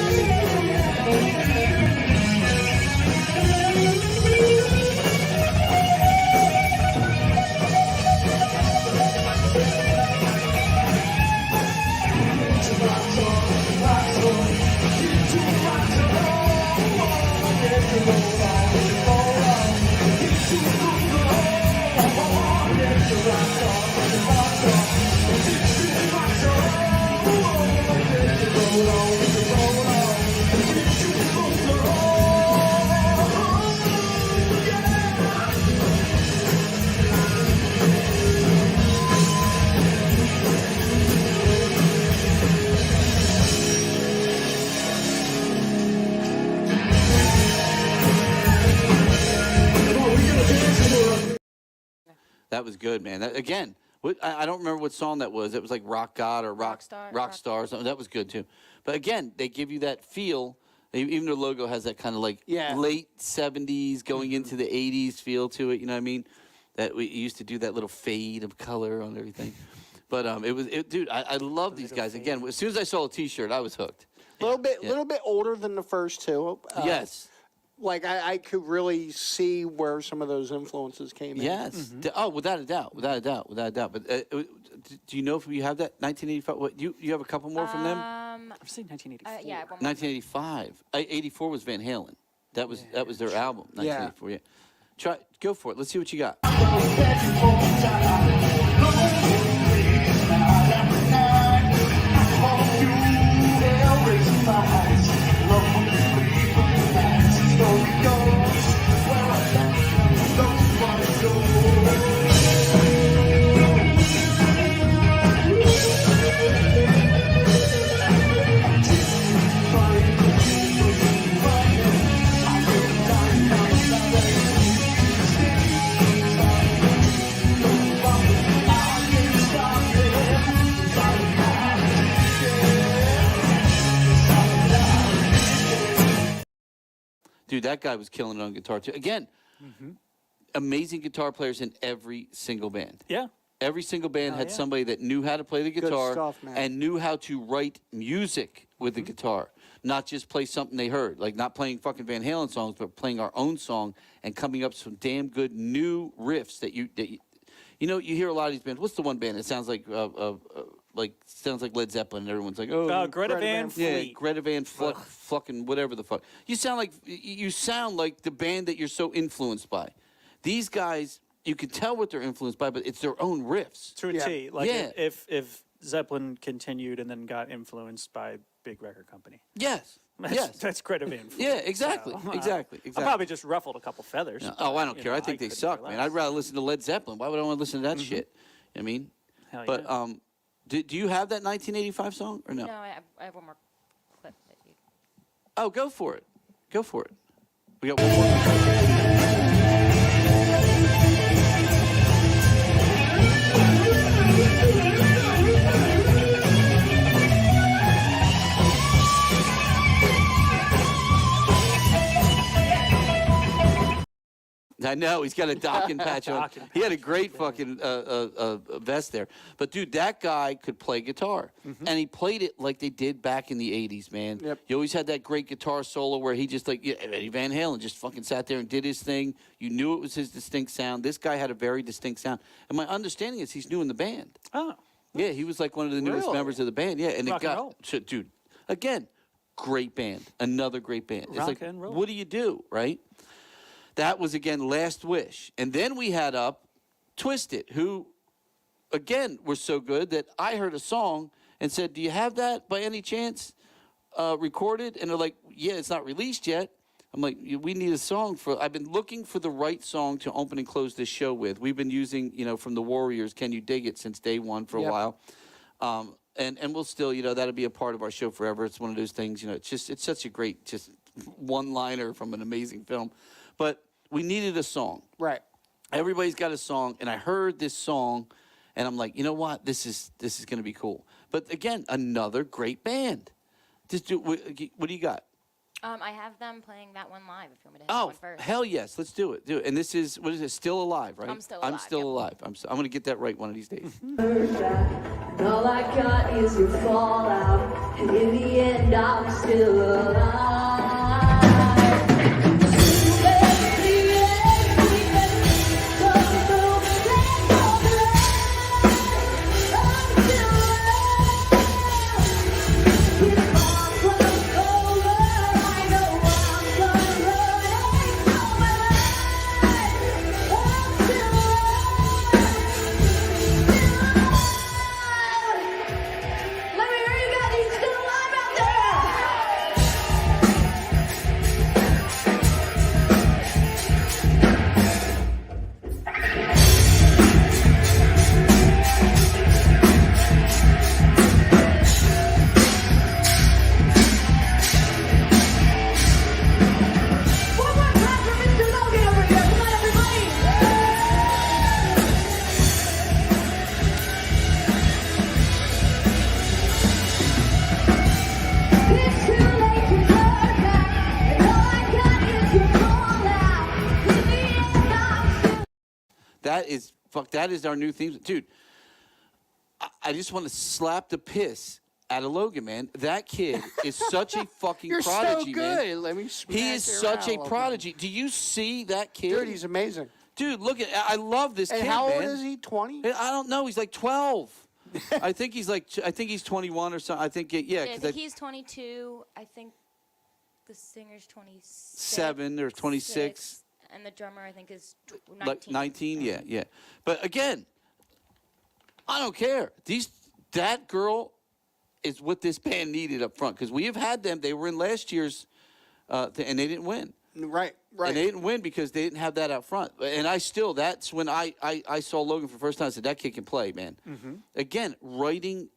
That was good, man. That, again, I don't remember what song that was. It was like Rock God or Rockstar or something. That was good too. But again, they give you that feel. Even the logo has that kind of like late 70s going into the 80s feel to it. You know what I mean? That we used to do that little fade of color on everything. But dude, I love these guys. Again, as soon as I saw a T-shirt, I was hooked. Little bit older than the first two. Yes. Like I could really see where some of those influences came in. Yes. Oh, without a doubt. But do you know if you have that 1985? What you have a couple more from them? I've seen 1984. Yeah. one more. 1985. 84 was Van Halen. That was their album. 1984. Yeah. Go for it. Let's see what you got. Dude, that guy was killing it on guitar too. Again, amazing guitar players in every single band. Yeah. Every single band had yeah. somebody that knew how to play the guitar stuff, man. and knew how to write music with the guitar, not just play something they heard, like not playing fucking Van Halen songs, but playing our own song and coming up with some damn good new riffs that you know, you hear a lot of these bands. What's the one band that sounds like sounds like Led Zeppelin, and everyone's like, oh, Greta Van Fleet. yeah, Greta Van fucking whatever the fuck. You sound like the band that you're so influenced by. These guys, you can tell what they're influenced by, but it's their own riffs. To a Yeah. T. Like Yeah. if Zeppelin continued and then got influenced by a big record company. Yes. Yes. That's Greta Van Fleet. Yeah, exactly. So, Exactly. I Exactly. probably just ruffled a couple feathers. Oh, I don't You care. know, I think they couldn't suck, care man. less. I'd rather listen to Led Zeppelin. Why would I want to listen to that shit? I mean, Hell but yeah. do you have that 1985 song or no? No, I have one more clip that you. Oh, go for it. Go for it. We got one more. I know he's got a docking patch on. Docking He had a great fucking vest there. But dude, that guy could play guitar, and he played it like they did back in the '80s, man. Yep. He always had that great guitar solo where he just Eddie Van Halen just fucking sat there and did his thing. You knew it was his distinct sound. This guy had a very distinct sound, and my understanding is he's new in the band. Oh. Yeah, he was like one of the newest Really? members of the band. Yeah, and Rock it and got roll. dude. Again, great band. Another great band. It's Rock like, and roll. what do you do, right? That was again Last Wish, and then we had up Twisted, who again were so good that I heard a song and said, "Do you have that by any chance recorded?" And they're like, "Yeah, it's not released yet." I'm like, "We need a song for." I've been looking for the right song to open and close this show with. We've been using, from the Warriors, "Can You Dig It" since day one for a Yep. while. And we'll still, that'll be a part of our show forever. It's one of those things, it's such a great, just one-liner from an amazing film. But we needed a song. Right. Everybody's got a song, and I heard this song, and I'm like, you know what? This is going to be cool. But again, another great band. What do you got? I have them playing that one live. If you want me to hit that Oh, one first. hell yes. Let's do it. Do it. And this is, what is it? Still Alive, right? I'm Still I'm Alive, still yep. alive. I'm going to get that right one of these days. All I got is your fallout, and in the end I'm still alive. Let me hear you guys, you still alive out there? One more time for Mr. Logan over here. Come on, everybody. It's too late to turn back, and all I got is your fallout. In the end, I'm still That is our new theme. Dude, I just want to slap the piss out of Logan, man. That kid is such a fucking You're prodigy, so good. man. Let me He smack is you such around a little prodigy. Do you see that kid? bit. Dude, he's amazing. Dude, look at. I love this And kid, how old man. is he? 20? I don't know. He's like 12. I think he's 21 or something. I think Yeah, I because think he's 22. I think the singer's 27 7 or 26. and the drummer I think is 19. Like 19, yeah. But again, I don't care. That girl is what this band needed up front because we have had them. They were in last year's, and they didn't win. Right. And they didn't win because they didn't have that out front. And that's when I saw Logan for the first time. I said, that kid can play, man. Again, writing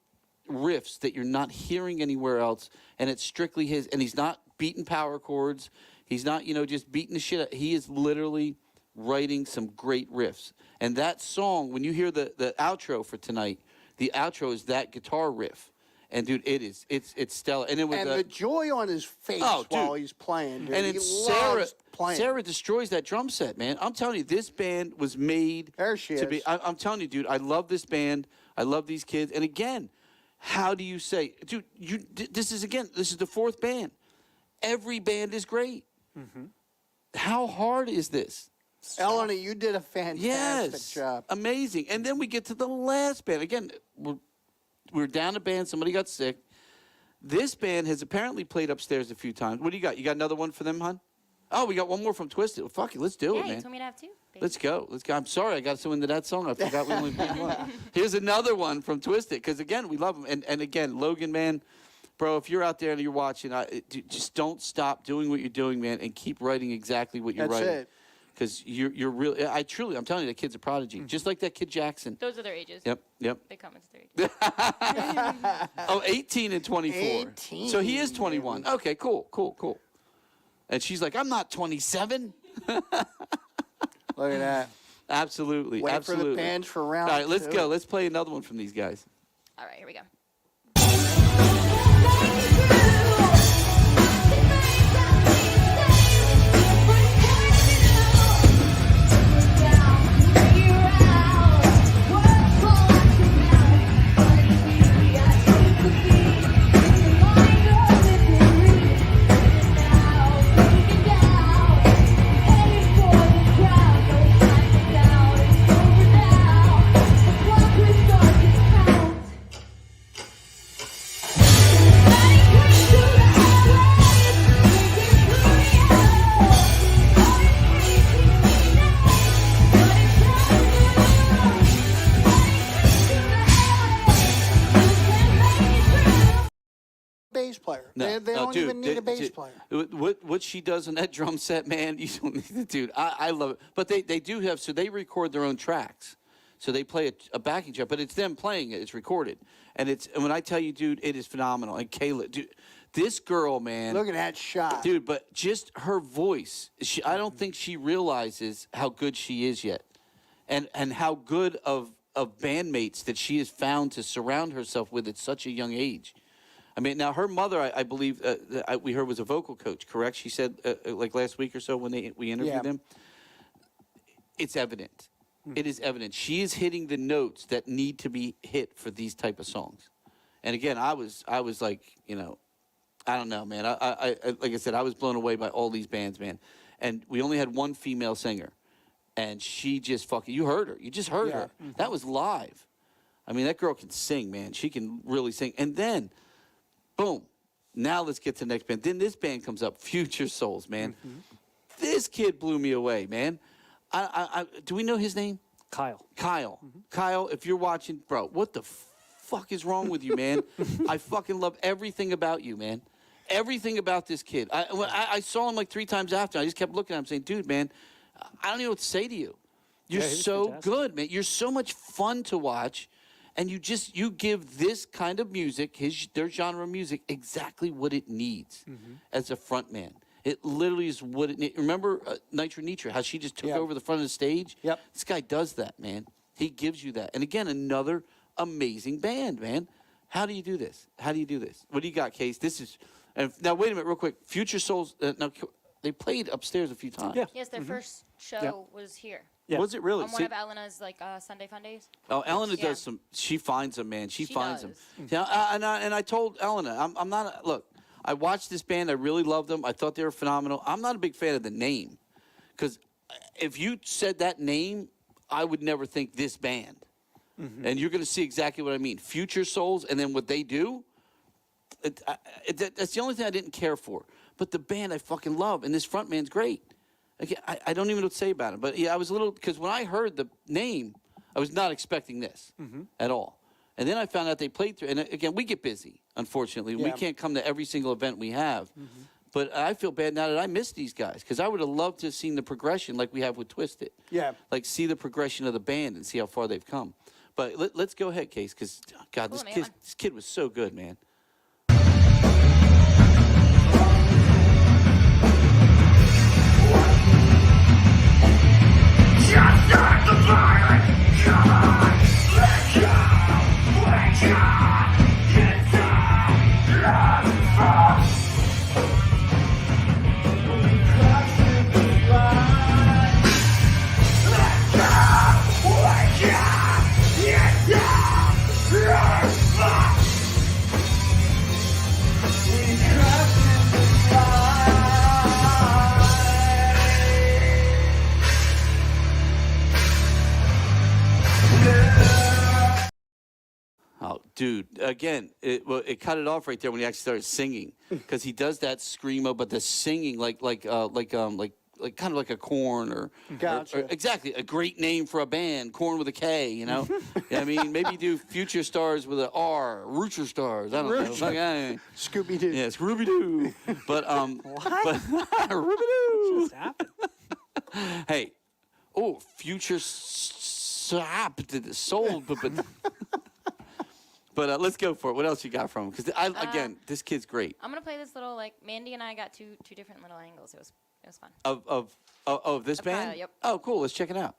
riffs that you're not hearing anywhere else, and it's strictly his. And he's not beating power chords. He's not, just beating the shit out. He is literally writing some great riffs. And that song, when you hear the outro for tonight, the outro is that guitar riff. And dude, it's stellar. And the joy on his face while he's playing, dude. And He it's loves playing. Sarah destroys that drum set, man. I'm telling you, this band was made There she to be. is. I'm telling you, dude. I love this band. I love these kids. And again, how do you say, dude? This is the fourth band. Every band is great. How hard is this? Eleanor, you did a fantastic job. Amazing. And then we get to the last band. Again, we're down a band. Somebody got sick. This band has apparently played upstairs a few times. What do you got? You got another one for them, hon? Oh, we got one more from Twisted. Well, fuck it. Let's do it, Yeah, man. you told me to have two. Baby. Let's go. I'm sorry I got so into that song. I forgot we only played one. Here's another one from Twisted because, again, we love them. And again, Logan, man, bro, if you're out there and you're watching, just don't stop doing what you're doing, man, and keep writing exactly what you're writing. That's it. Because you're really, I'm telling you, that kid's a prodigy. Just like that kid Jackson. Those are their ages. Yep. They come as their ages. Oh, 18 and 24. 18, So he is 21. Okay, cool. And she's like, I'm not 27. Look at that. Absolutely. Wait absolutely. for the bands for round All right, let's 2. go. Let's play another one from these guys. All right, here we go. Bass player. No, They don't dude, even need a bass player. What she does on that drum set, man, you don't need to, dude. I love it. But they do have, so they record their own tracks. So they play a backing track, but it's them playing it. It's recorded. And when I tell you, dude, it is phenomenal. And Kayla, dude, this girl, man. Look at that shot. Dude, but just her voice, I don't think she realizes how good she is yet. And how good of bandmates that she has found to surround herself with at such a young age. I mean, now her mother, I believe, we heard was a vocal coach, correct? She said, like last week or so when we interviewed them. It's evident. It is evident. She is hitting the notes that need to be hit for these type of songs. And again, I was like, I don't know, man. I like I said, I was blown away by all these bands, man. And we only had one female singer, and she just you heard her. You just heard her. That was live. I mean, that girl can sing, man. She can really sing. And then, boom. Now let's get to the next band. Then this band comes up, Future Souls, man. This kid blew me away, man. Do we know his name? Kyle. Kyle, if you're watching, bro, what the fuck is wrong with you, man? I fucking love everything about you, man. Everything about this kid. I saw him like 3 times after. I just kept looking at him saying, dude, man, I don't know what to say to you. You're so fantastic. good, man. You're so much fun to watch. And you give this kind of music, their genre of music, exactly what it needs as a front man. It literally is what it needs. Remember Nature, how she just took over the front of the stage? Yep. This guy does that, man. He gives you that. And again, another amazing band, man. How do you do this? What do you got, Case? Now, wait a minute, real quick. Future Souls, now, they played upstairs a few times. Yeah. Yes, their first show was here. Yeah. Was it really? On one of Elena's Sunday fun days. Oh, Elena Yeah. does some. She finds them, man. She finds does. them. Yeah, and I told Elena, I'm not. Look, I watched this band. I really loved them. I thought they were phenomenal. I'm not a big fan of the name, because if you said that name, I would never think this band. And you're going to see exactly what I mean. Future Souls, and then what they do. That's the only thing I didn't care for. But the band I fucking love, and this front man's great. I don't even know what to say about it. But yeah, I was a little, because when I heard the name, I was not expecting this at all. And then I found out they played through. And again, we get busy, unfortunately. We Yeah. can't come to every single event we have. But I feel bad now that I missed these guys, because I would have loved to have seen the progression like we have with Twisted. Yeah. Like, see the progression of the band and see how far they've come. But let's go ahead, Case, because, God, Cool, this man. kid was so good, man. Just start the fire. Come on, let go. Wake up. Get down. Love falls. Crossing the line. Let go. Wake up. Get down. Love falls. We crossing the line. Oh, dude! Again, it cut it off right there when he actually started singing, because he does that screamo, but the singing like kind of like a Corn or Gotcha. exactly a great name for a band, Corn with a K. You know, yeah, I mean maybe do Future Stars with an R, Roocher Stars. I don't know. Like, Scooby Doo. yeah, Scooby Doo. But What? Scooby Doo. Just happened. Hey, Future SAPPED, soul, but let's go for it. What else you got from him? Because again, this kid's great. I'm gonna play this little like Mandy and I got two different little angles. It was fun. Of this band? Kyle, yep. Oh, cool. Let's check it out.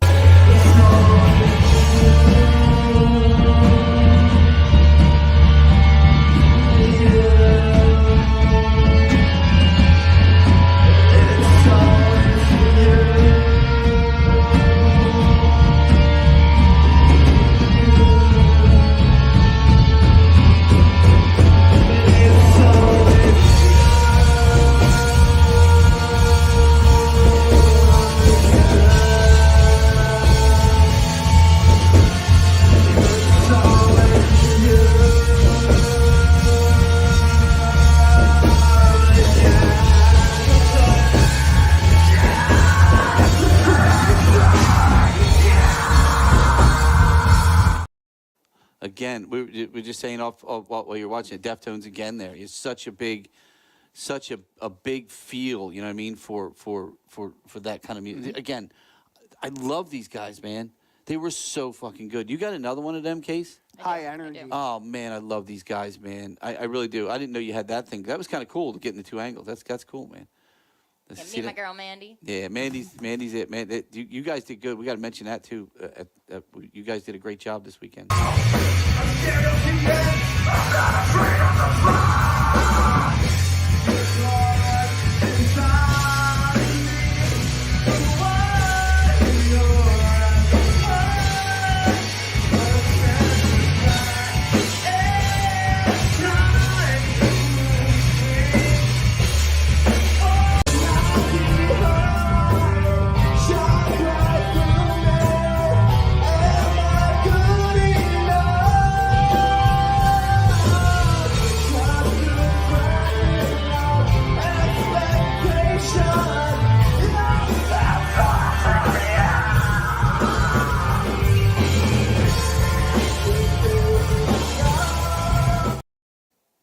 Again, we're just saying off while you're watching it, Deftones again. There is such a big feel. You know what I mean for that kind of music. Again, I love these guys, man. They were so fucking good. You got another one of them, Case? High I do. energy. Oh man, I love these guys, man. I really do. I didn't know you had that thing. That was kind of cool to get in the two angles. That's cool, man. Let's Yeah, me see and my that. girl Mandy. Yeah, Mandy's it, man. You guys did good. We got to mention that too. You guys did a great job this weekend.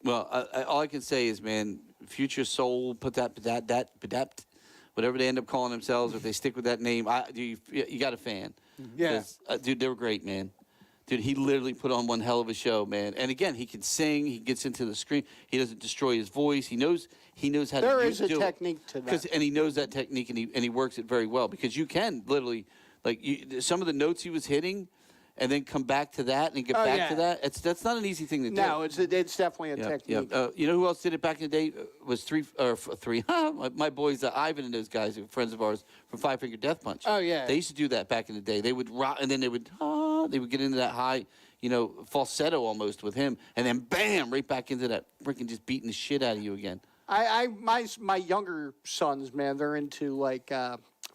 Well, all I can say is, man, Future Soul, put that, whatever they end up calling themselves, if they stick with that name, you got a fan. Yeah. 'Cause, dude, they were great, man. Dude, he literally put on one hell of a show, man. And again, he can sing. He gets into the screen. He doesn't destroy his voice. He knows how There to is a do technique to that. and he knows that technique, and he works it very well, because you can literally, like, some of the notes he was hitting, and then come back to that and get Oh, back to yeah. that. That's not an easy thing to do. No, it's definitely a Yeah, technique. yeah. You know who else did it back in the day? Was three. My boys, Ivan and those guys, are friends of ours from Five Finger Death Punch. Oh, yeah. They used to do that back in the day. They would rock, and then they would get into that high, falsetto almost with him, and then bam, right back into that freaking just beating the shit out of you again. My younger sons, man, they're into like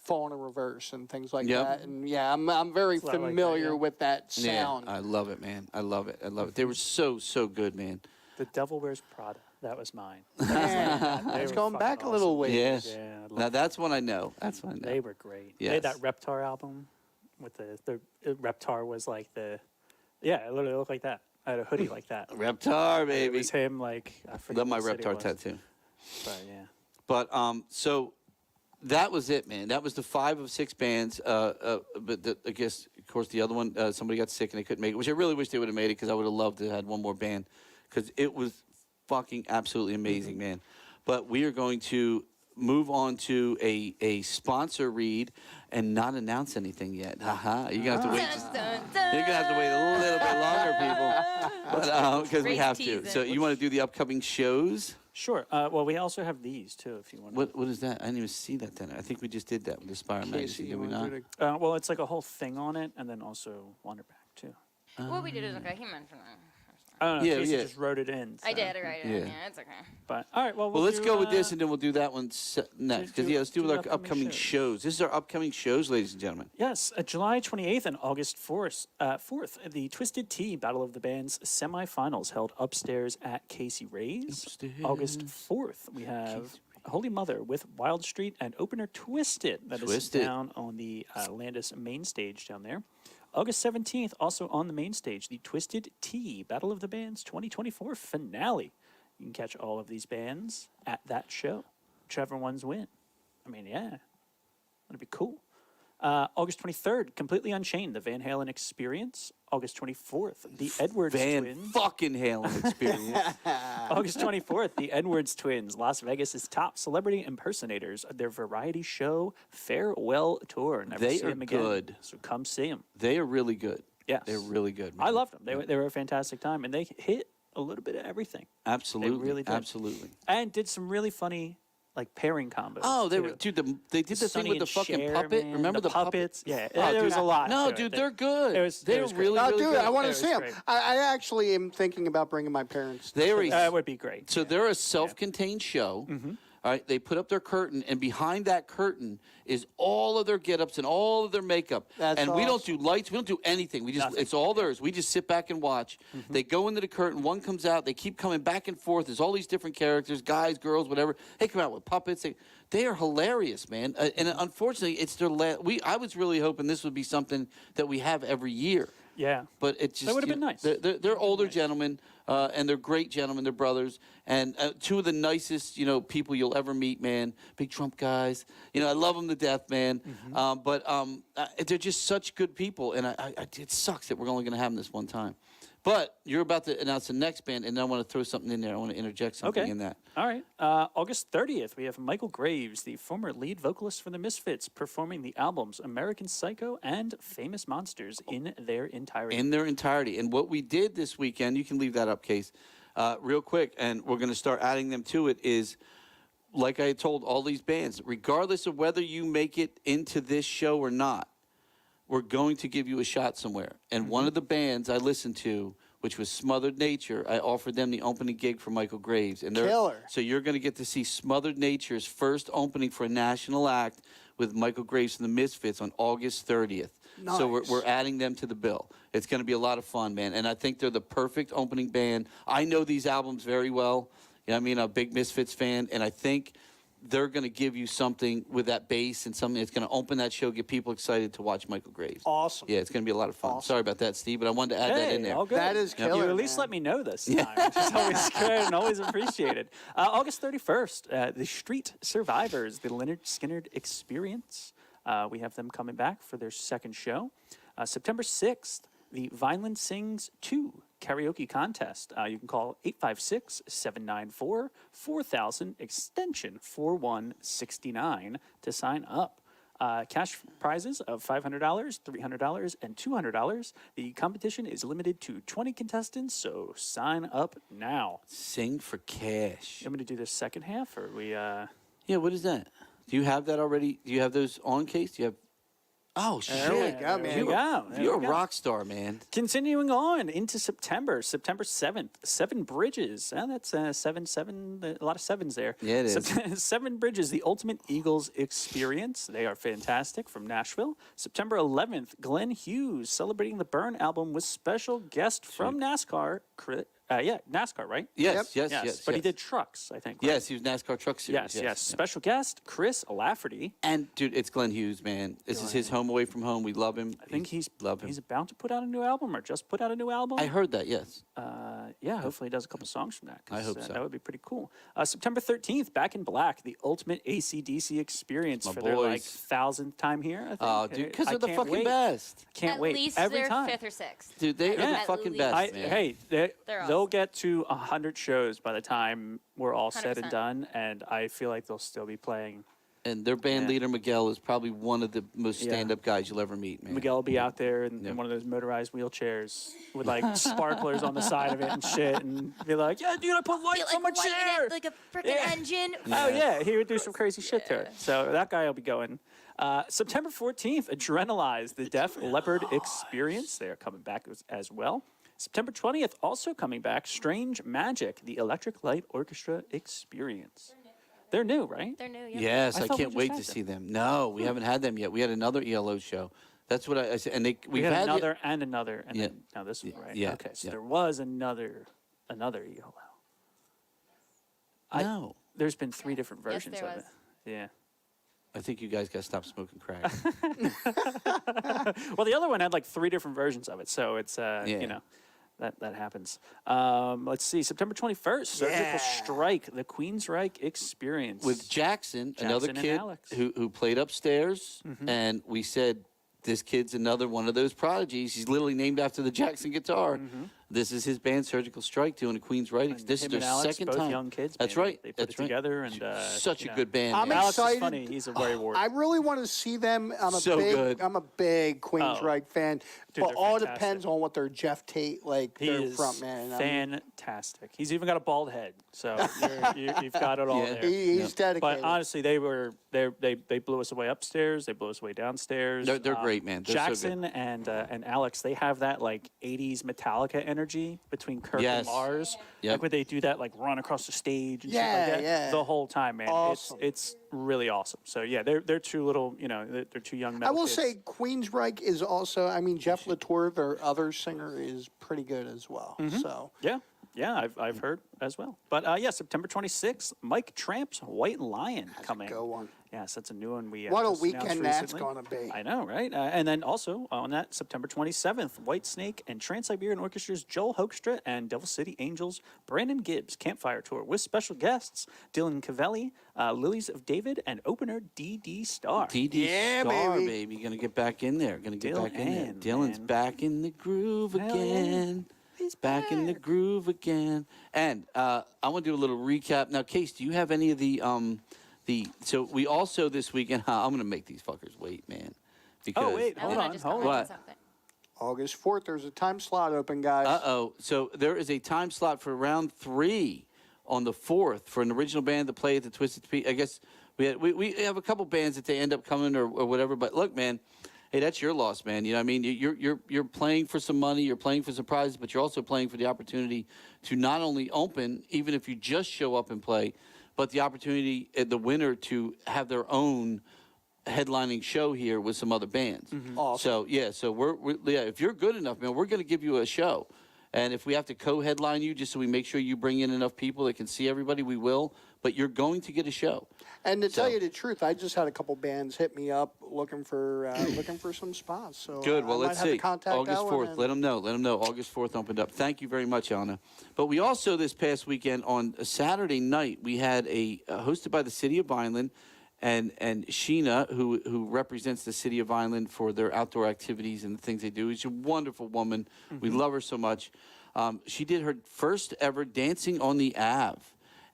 Falling in Reverse and things like Yep. that. And yeah, I'm very I like that, familiar yeah. with that Yeah, sound. I love it, man. I love it. They were so good, man. The Devil Wears Prada. That was mine. Man, They it's were going fucking back a little awesome. ways. Yeah. Yeah, I Now love that's one I know. That's one I know. They were great. They had that Yes. Reptar album with the Reptar was like the, yeah, it literally looked like that. I had a hoodie like that. Reptar, It baby. was him like, I forget Love my what city it Reptar was, tattoo. But yeah. But so that was it, man. That was the 5 of 6 bands. But I guess, of course, the other one, somebody got sick and they couldn't make it, which I really wish they would have made it because I would have loved to have had one more band because it was fucking absolutely amazing, man. But we are going to move on to a sponsor read and not announce anything yet. Haha. You're going to have to wait. Dun, dun, dun. You're going to have to wait a little bit longer, people. But because we Great have to. teasing. So you want to do the upcoming shows? Sure. Well, we also have these too, if you want. What is that? I didn't even see that then. I think we just did that with Aspire Kaycee, Magazine, you did we wanna not? do Well, it's like a whole thing on it, and then also Wanderback too. What we did is okay. He mentioned that. I don't know. Yeah, Casey yeah. just wrote it in. I so- did, right? Yeah. Yeah, it's okay. But all right. Well, Well, let's do, go with this, and then we'll do that one next. Because, do- yeah, let's do do with the our upcoming upcoming shows. This is our upcoming shows, ladies and gentlemen. Yes, July 28th and August 4th, the Twisted Tea Battle of the Bands semifinals held upstairs at Kaycee Ray's. Upstairs. August 4th, we have Holy Mother with Wild Street and opener Twisted. That is Twisted. down on the Landis main stage down there. August 17th, also on the main stage, the Twisted Tea Battle of the Bands 2024 finale. You can catch all of these bands at that show, whichever ones win. I mean, yeah, that'd be cool. August 23rd, Completely Unchained, the Van Halen Experience. August 24th, the Edwards Van Twins. fucking Halen experience. August 24th, the Edwards Twins, Las Vegas' top celebrity impersonators, their variety show farewell tour. Never They see are them again. good. So come see them. They are really good. Yes. They're really good, man. I loved them. They were a fantastic time, and they hit a little bit of everything. Absolutely. really did. Absolutely. And did some really funny, like, pairing combos. Oh, they too. were, dude, they did the Sonny thing with the and fucking Cher, puppet. man, Remember the puppets? Yeah, Oh, there dude, was a lot. No, to dude, it. they're good. It was they're great. really, Oh, really dude, good. I want It to was see them. great. I actually am thinking about bringing my parents. They are That would be great. So they're a self-contained show. All right, they put up their curtain, and behind that curtain is all of their get-ups and all of their makeup. That's and we don't awesome. do lights, we don't do anything. We just Nothing. it's all theirs. We just sit back and watch. They go into the curtain, one comes out, they keep coming back and forth. There's all these different characters, guys, girls, whatever. They come out with puppets. They are hilarious, man. And unfortunately, it's their I was really hoping this would be something that we have every year. Yeah. But it just would've been nice. They're older gentlemen, and they're great gentlemen. They're brothers, and two of the nicest people you'll ever meet, man. Big Trump guys. I love them to death, man. But they're just such good people, and it sucks that we're only going to have them this one time. But you're about to announce the next band, and I want to throw something in there. I want to interject something Okay. in that. All right. August 30th, we have Michael Graves, the former lead vocalist for the Misfits, performing the albums American Psycho and Famous Monsters in their entirety. In their entirety. And what we did this weekend, you can leave that up, Case, real quick, and we're going to start adding them to it, is, like I told all these bands, regardless of whether you make it into this show or not, we're going to give you a shot somewhere. And one of the bands I listened to, which was Smothered Nature, I offered them the opening gig for Michael Graves. And Killer. So you're going to get to see Smothered Nature's first opening for a national act with Michael Graves and the Misfits on August 30th. So Nice. we're adding them to the bill. It's going to be a lot of fun, man. And I think they're the perfect opening band. I know these albums very well. You know what I mean? I'm a big Misfits fan. And I think they're going to give you something with that bass and something that's going to open that show, get people excited to watch Michael Graves. Awesome. Yeah, it's going to be a lot of fun. Awesome. Sorry about that, Steve, but I wanted to add that in there. all good. That is You killer, at least man. let me know this time, which is always good and always appreciated. August 31st, the Street Survivors, the Leonard Skinner Experience. We have them coming back for their second show. September 6th, the Vineland Sings 2 karaoke contest. You can call 856-794-4000, extension 4169 to sign up. Cash prizes of $500, $300, and $200. The competition is limited to 20 contestants, so sign up now. Sing for cash. You want me to do the second half, or we? Yeah, what is that? Do you have that already? Do you have those on, Case? Do you have? Oh, shit. There we go, man. You're a rock star, man. Continuing on into September 7th, Seven Bridges. That's 7, a lot of sevens there. Yeah, it is. Seven Bridges, the Ultimate Eagles Experience. They are fantastic from Nashville. September 11th, Glenn Hughes celebrating the Burn album with special guest from NASCAR, Yeah, NASCAR, right? Yes, yes. But he did trucks, I think. Right? Yes, he was NASCAR Truck Series. Yes. Special guest, Chris Lafferty. And dude, it's Glenn Hughes, man. This is his home away from home. We love him. I think he's love him. He's about to put out a new album or just put out a new album. I heard that. Yes. Yeah, hopefully he does a couple songs from that. 'Cause, I hope so. That would be pretty cool. September 13th, Back in Black, the ultimate AC/DC experience My for their like boys. 1000th time here. I think. Oh, dude, because I they're the can't fucking wait. best. Can't At wait. least Every they're time. 5th or 6th. Dude, they are the At fucking least. best, man. Hey, They're they'll awesome. get to 100 shows by the time we're all said and 100%. done, and I feel like they'll still be playing. And their band Yeah. leader, Miguel, is probably one of the most Yeah. stand-up guys you'll ever meet, man. Miguel will be out there in Yeah. one of those motorized wheelchairs with like sparklers on the side of it and shit, and be like, "Yeah, dude, I put Be lights on my like lighting chair." it like a freaking Yeah. engine. Oh yeah, he would do some crazy shit to it. So that guy will be going. September 14th, Adrenalize, the Def Leppard Experience. They are coming back as well. September 20th, also coming back, Strange Magic, the Electric Light Orchestra Experience. They're new, right? They're new. Yeah. Yes, I I, thought we can't just wait had to them. see them. No, we haven't had them yet. We had another ELO show. That's what I said. And We we've had had another and another, and Yeah. then now this one, right? Yeah, Okay, so yeah. there was another ELO. No, There's been 3 different Yes, versions there of was. it. Yeah. I think you guys got to stop smoking crack. Well, the other one had like 3 different versions of it, so it's Yeah. you know that happens. Let's see, September 21st, Surgical Strike, the Queensryche Experience With Jackson, another Jackson and kid Alex. who played upstairs, and we said, this kid's another one of those prodigies. He's literally named after the Jackson guitar. This is his band, Surgical Strike, doing a Queensryche. This is him their and Alex, second both time. young kids. That's man. right. They put That's it right. together, and Such you a know. good band. I'm man. Alex excited. is funny. He's a worrywart. I really want to see them. So good. I'm a big Queensryche fan, Dude, but they're all fantastic. depends on what their Jeff Tate He their is front man. fantastic. He's even got a bald head, so you've got it all Yeah. there. He's dedicated. But honestly, they blew us away upstairs. They blew us away downstairs. They're great, man. They're so good. Jackson and Alex, they have that like '80s Metallica energy between Kirk Yes. and Lars. Yep. Like when they do that, like run across the stage and Yeah, shit like that. yeah. The whole time, man. Awesome. It's really awesome. So yeah, they're two little, they're two young. I metal will kids. say Queensryche is also. I mean, Jeff Latour, their other singer, is pretty good as well. So Yeah, I've heard as well. But yeah, September 26th, Mike Tramp's White Lion coming. go one. Yes, that's a new one we What a just announced weekend that's recently. gonna be. I know, right? And then also on that September 27th, White Snake and Trans-Siberian Orchestra's Joel Hoekstra and Devil City Angels' Brandon Gibbs Campfire Tour with special guests Dylan Cavelli, Lilies of David, and opener D.D. Star. D.D. Yeah, Star, baby. baby. Gonna get back in there. Gonna get back in there. Dylan, Dylan's man. back in the groove Hell yeah. again. He's back in the groove again. And I want to do a little recap. Now, Case, do you have any of the so we also this weekend, I'm gonna make these fuckers wait, man. Because Oh, wait, I hold think I on, just hold commented on. something. August 4th, there's a time slot open, guys. Uh-oh. So there is a time slot for round 3 on the 4th for an original band to play at the Twisted Peak. I guess we have a couple bands that they end up coming or whatever. But look, man, hey, that's your loss, man. You know what I mean? You're playing for some money, you're playing for some prizes, but you're also playing for the opportunity to not only open, even if you just show up and play, but the opportunity, the winner, to have their own headlining show here with some other bands. Awesome. So yeah, so we're if you're good enough, man, we're going to give you a show. And if we have to co-headline you just so we make sure you bring in enough people that can see everybody, we will. But you're going to get a show. And to tell So- you the truth, I just had a couple bands hit me up looking for some spots. So Good. Well, I let's might have see. to contact August Ellen 4th. and- Let them know. Let them know. August 4th opened up. Thank you very much, Anna. But we also, this past weekend, on a Saturday night, we had hosted by the City of Vineland and Sheena, who represents the City of Vineland for their outdoor activities and the things they do. She's a wonderful woman. We love her so much. She did her first ever Dancing on the Ave.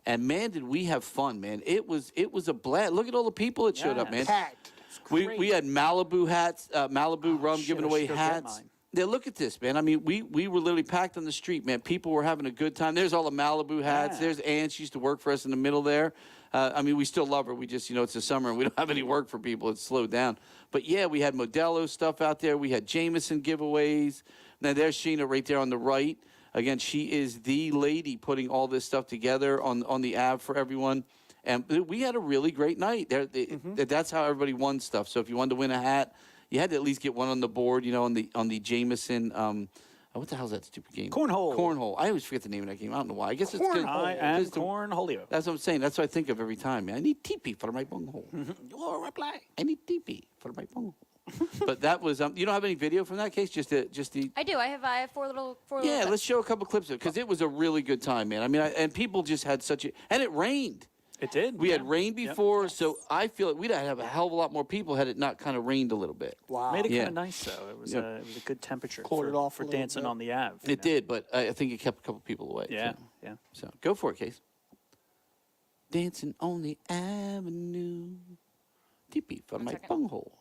And man, did we have fun, man. It was a blast. Look at all the people that showed up, man. Packed. We had Malibu hats, Malibu rum, shit, giving I away should go get hats. mine. Yeah, look at this, man. I mean, we were literally packed on the street, man. People were having a good time. There's all the Malibu hats. Yeah. There's Ann. She used to work for us in the middle there. I mean, we still love her. We just, it's the summer and we don't have any work for people. It's slowed down. But yeah, we had Modelo stuff out there. We had Jameson giveaways. Now there's Sheena right there on the right. Again, she is the lady putting all this stuff together on the Ave for everyone. And we had a really great night. That's how everybody won stuff. So if you wanted to win a hat, you had to at least get one on the board, on the Jameson What the hell's that stupid game? Cornhole. Cornhole. I always forget the name of that game. I don't know why. I guess it's good. I am Cornholio. That's what I'm saying. That's what I think of every time, man. I need TP for my bunghole. Oh, reply. I need TP for my bunghole. But that was you don't have any video from that case? Just the. I do. I have four little. Yeah, clips. let's show a couple clips of it because it was a really good time, man. I mean, and people just had such a and it rained. It did. We had yeah. rain before, so I feel like we'd have a hell of a lot more people had it not kind of rained a little bit. Wow. Made it Yeah. kind of nice though. It was it was a good temperature Cooled it off a for little dancing bit. on the Ave. It did, but I think it kept a couple people away. Yeah, So, yeah. so go for it, Case. Dancing on the avenue, TP for my second. bunghole.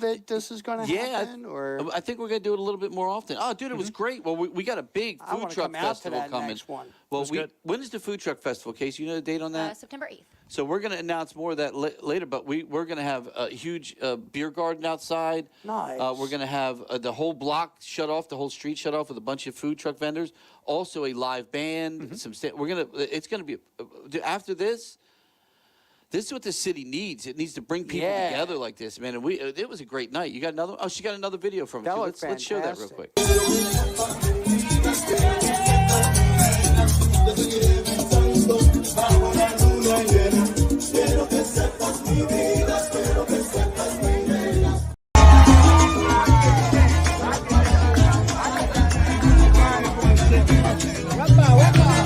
That this is going to Yeah, happen, or I think we're gonna do it a little bit more often. Oh, dude, it was great. Well, we got a big I food wanna truck come out to festival that coming. next one. Well, was good. when is the food truck festival, Case? You know the date on that? September 8th. So we're going to announce more of that later, but we're going to have a huge beer garden outside. Nice. We're going to have the whole block shut off, the whole street shut off with a bunch of food truck vendors. Also a live band. We're going to. It's going to be after this. This is what the city needs. It needs to bring people Yeah. together like this, man. And it was a great night. You got another? Oh, she got another video from it. That too. looked Let's show that real fantastic. quick.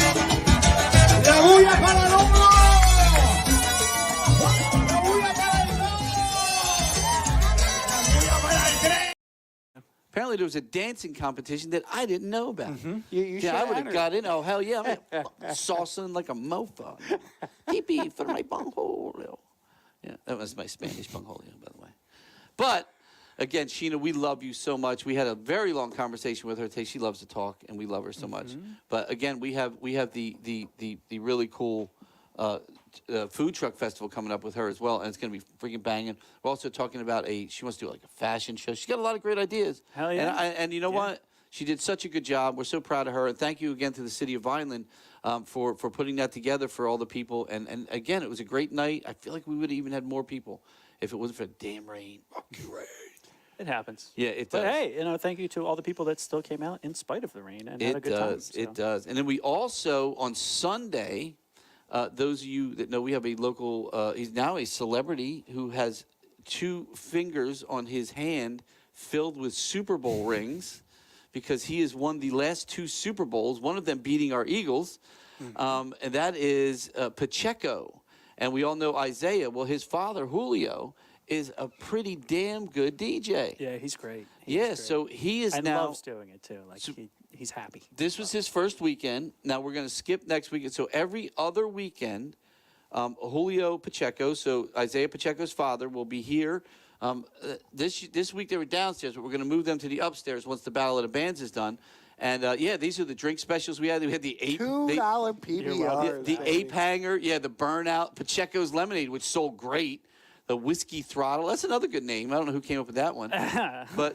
¡La bulla para el hombro! ¡La bulla para el dos! ¡La bulla para el tres! Apparently, there was a dancing competition that I didn't know about. you Yeah, should I would have enter. got in. Oh, hell yeah. I'm saucing like a mofo. TP for my bunghole. Yeah, that was my Spanish bunghole, by the way. But, again, Sheena, we love you so much. We had a very long conversation with her today. She loves to talk, and we love her so much. But, again, we have the really cool food truck festival coming up with her as well, and it's going to be freaking banging. We're also talking about she wants to do like a fashion show. She's got a lot of great ideas. Hell yeah. And you know what? She did such a good job. We're so proud of her. And thank you again to the city of Vineland for putting that together for all the people. And again, it was a great night. I feel like we would have even had more people if it wasn't for damn rain. Fuck you, rain. It happens. Yeah, it does. But hey, thank you to all the people that still came out in spite of the rain and had a It good time. does. so. It does. And then we also, on Sunday, those of you that know, we have a local, he's now a celebrity who has 2 fingers on his hand filled with Super Bowl rings because he has won the last 2 Super Bowls, one of them beating our Eagles, and that is Pacheco. And we all know Isaiah. Well, his father, Julio, is a pretty damn good DJ. Yeah, he's great. Yeah, so he is and now. loves doing it too. Like he's happy. This was his first weekend. Now we're going to skip next weekend. So every other weekend, Julio Pacheco, so Isaiah Pacheco's father, will be here. This week they were downstairs, but we're going to move them to the upstairs once the Battle of the Bands is done. And yeah, these are the drink specials we had. We had the $2 PBRs. the baby. ape hanger, yeah, the burnout, Pacheco's lemonade, which sold great. The whiskey throttle, that's another good name. I don't know who came up with that one. But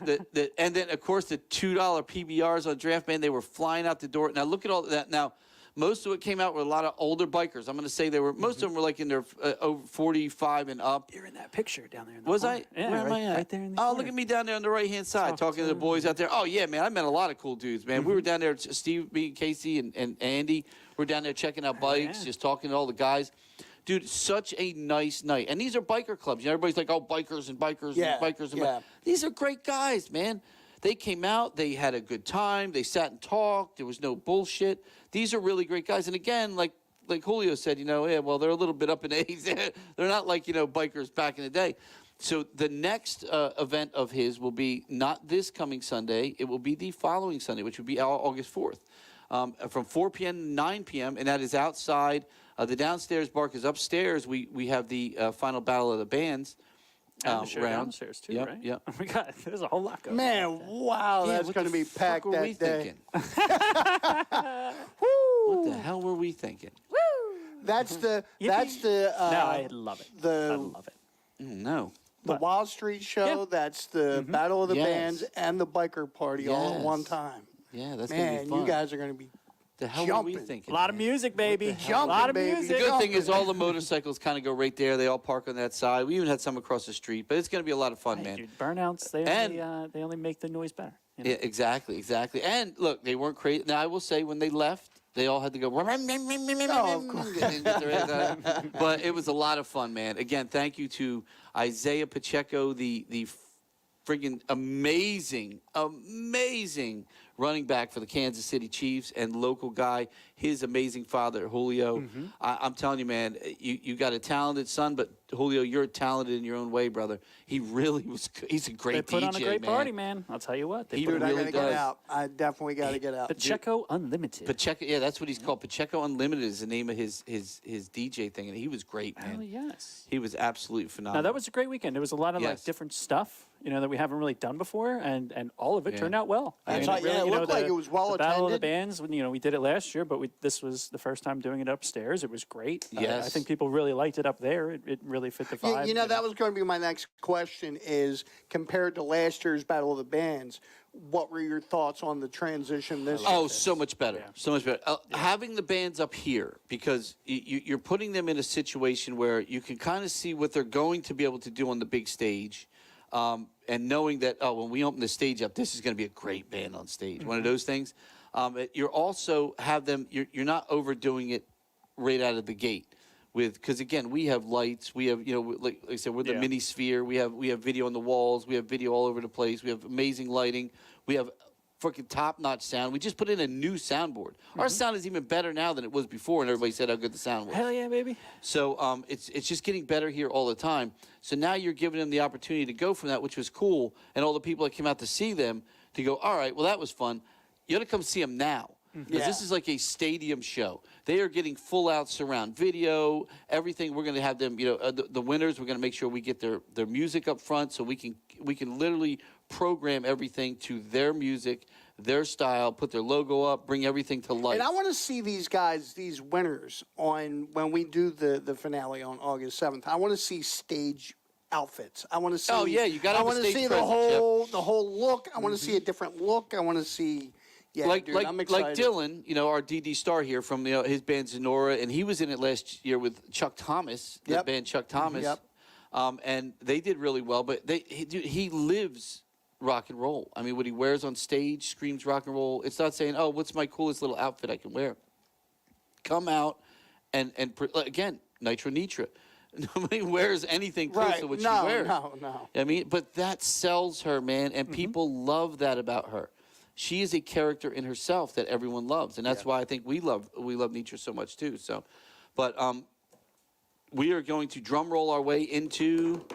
and then of course the $2 PBRs on Draft Man, they were flying out the door. Now look at all that. Now most of it came out with a lot of older bikers. I'm going to say they were most of them were like in their over 45 and up. You're in that picture down there. In the Was corner. I? Yeah, Where am right, I at? right there in the Oh, corner. look at me down there on the right-hand side, talking to the boys out there. Oh, yeah, man, I met a lot of cool dudes, man. We were down there, Steve, me, Kaycee, and Andy. We're down there checking out bikes, yeah. just talking to all the guys. Dude, such a nice night. And these are biker clubs. You know, everybody's like, oh, bikers and bikers Yeah, and bikers. And yeah. These are great guys, man. They came out. They had a good time. They sat and talked. There was no bullshit. These are really great guys. And again, like Julio said, yeah, well, they're a little bit up in age. They're not like, bikers back in the day. So the next event of his will be not this coming Sunday. It will be the following Sunday, which would be August 4th, from 4 p.m. to 9 p.m., and that is outside. The downstairs bar is upstairs. We have the final Battle of the Bands And the show round. downstairs too, Yep, right? yep. Oh my God, there's a whole lot going on. Man, wow, Yeah, that's what going to the be fuck packed were we that day. thinking? What the hell were we thinking? Woo! That's the No, I love it. I love it. No. the What? Wall Street show. Yeah. That's the Battle of the Yes. Bands and the biker party all at one Yes. time. Yeah, that's gonna Man, be fun. you guys are going to be the hell were we jumping. thinking? A lot of man? music, baby. hell? A lot of Jumping, baby. music. The good thing Jumping. is all the motorcycles kind of go right there. They all park on that side. We even had some across the street, but it's going to be a lot of fun, Hey, man. dude, burnouts, they only make the noise better. You know? Yeah, exactly. And look, they weren't crazy. Now I will say, when they left, they all had to go. of course. But it was a lot of fun, man. Again, thank you to Isaiah Pacheco, the friggin' amazing running back for the Kansas City Chiefs and local guy, his amazing father, Julio. I'm telling you, man, you got a talented son, but Julio, you're talented in your own way, brother. He really was. He's a great They put DJ, on a great man. party, man. I'll tell you what. They He put Dude, on I really got to get does. out. I definitely got to get out. Pacheco Unlimited. Pacheco, yeah, that's what he's called. Pacheco Unlimited is the name of his DJ thing, and he was great, man. Oh, yes. He was absolutely phenomenal. Now, that was a great weekend. There was a lot of like Yes. different stuff, that we haven't really done before, and all of it Yeah. turned out well. That's right, yeah, it looked like it was well the Battle of the attended. Bands, we did it last year, but this was the first time doing it upstairs. It was great. I Yes. think people really liked it up there. It really fit the vibe. That was going to be my next question is, compared to last year's Battle of the Bands, what were your thoughts on the transition this year? Oh, so much better. Yeah. So much better. Having the bands up here, because you're putting them in a situation where you can kind of see what they're going to be able to do on the big stage. And knowing that, when we open the stage up, this is going to be a great band on stage. One of those things. You're also have them, you're not overdoing it right out of the gate. Because again, we have lights, we have, like I said, we're the Yeah. mini sphere. We have video on the walls, we have video all over the place, we have amazing lighting, we have freaking top-notch sound. We just put in a new soundboard. Our sound is even better now than it was before, and everybody said how good the sound was. Hell yeah, baby. So it's just getting better here all the time. So now you're giving them the opportunity to go from that, which was cool, and all the people that came out to see them to go, all right, well, that was fun. You got to come see them now. Because this is like a stadium show. They are getting full-out surround video, everything. We're going to have them, the winners, we're going to make sure we get their music up front so we can literally program everything to their music, their style, put their logo up, bring everything to life. And I want to see these guys, these winners, when we do the finale on August 7th. I want to see stage outfits. I want to see. Oh, yeah, you gotta I have a want to stage see the presence, whole look. I want to see a different look. I want to see. Yeah, like dude, like I'm like excited. Dylan, our DD star here from his band Zenora, and he was in it last year with Chuck Thomas, the Yep. band Chuck Thomas. Yep. And they did really well, but he lives rock and roll. I mean, what he wears on stage screams rock and roll. It's not saying, oh, what's my coolest little outfit I can wear? Come out and again, Nitro Nitra. Nobody wears anything close Right? to what No, she wears. no. I mean, but that sells her, man, and people love that about her. She is a character in herself that everyone loves, and that's why I think we love Nitra so much too. So, but we are going to drum roll our way into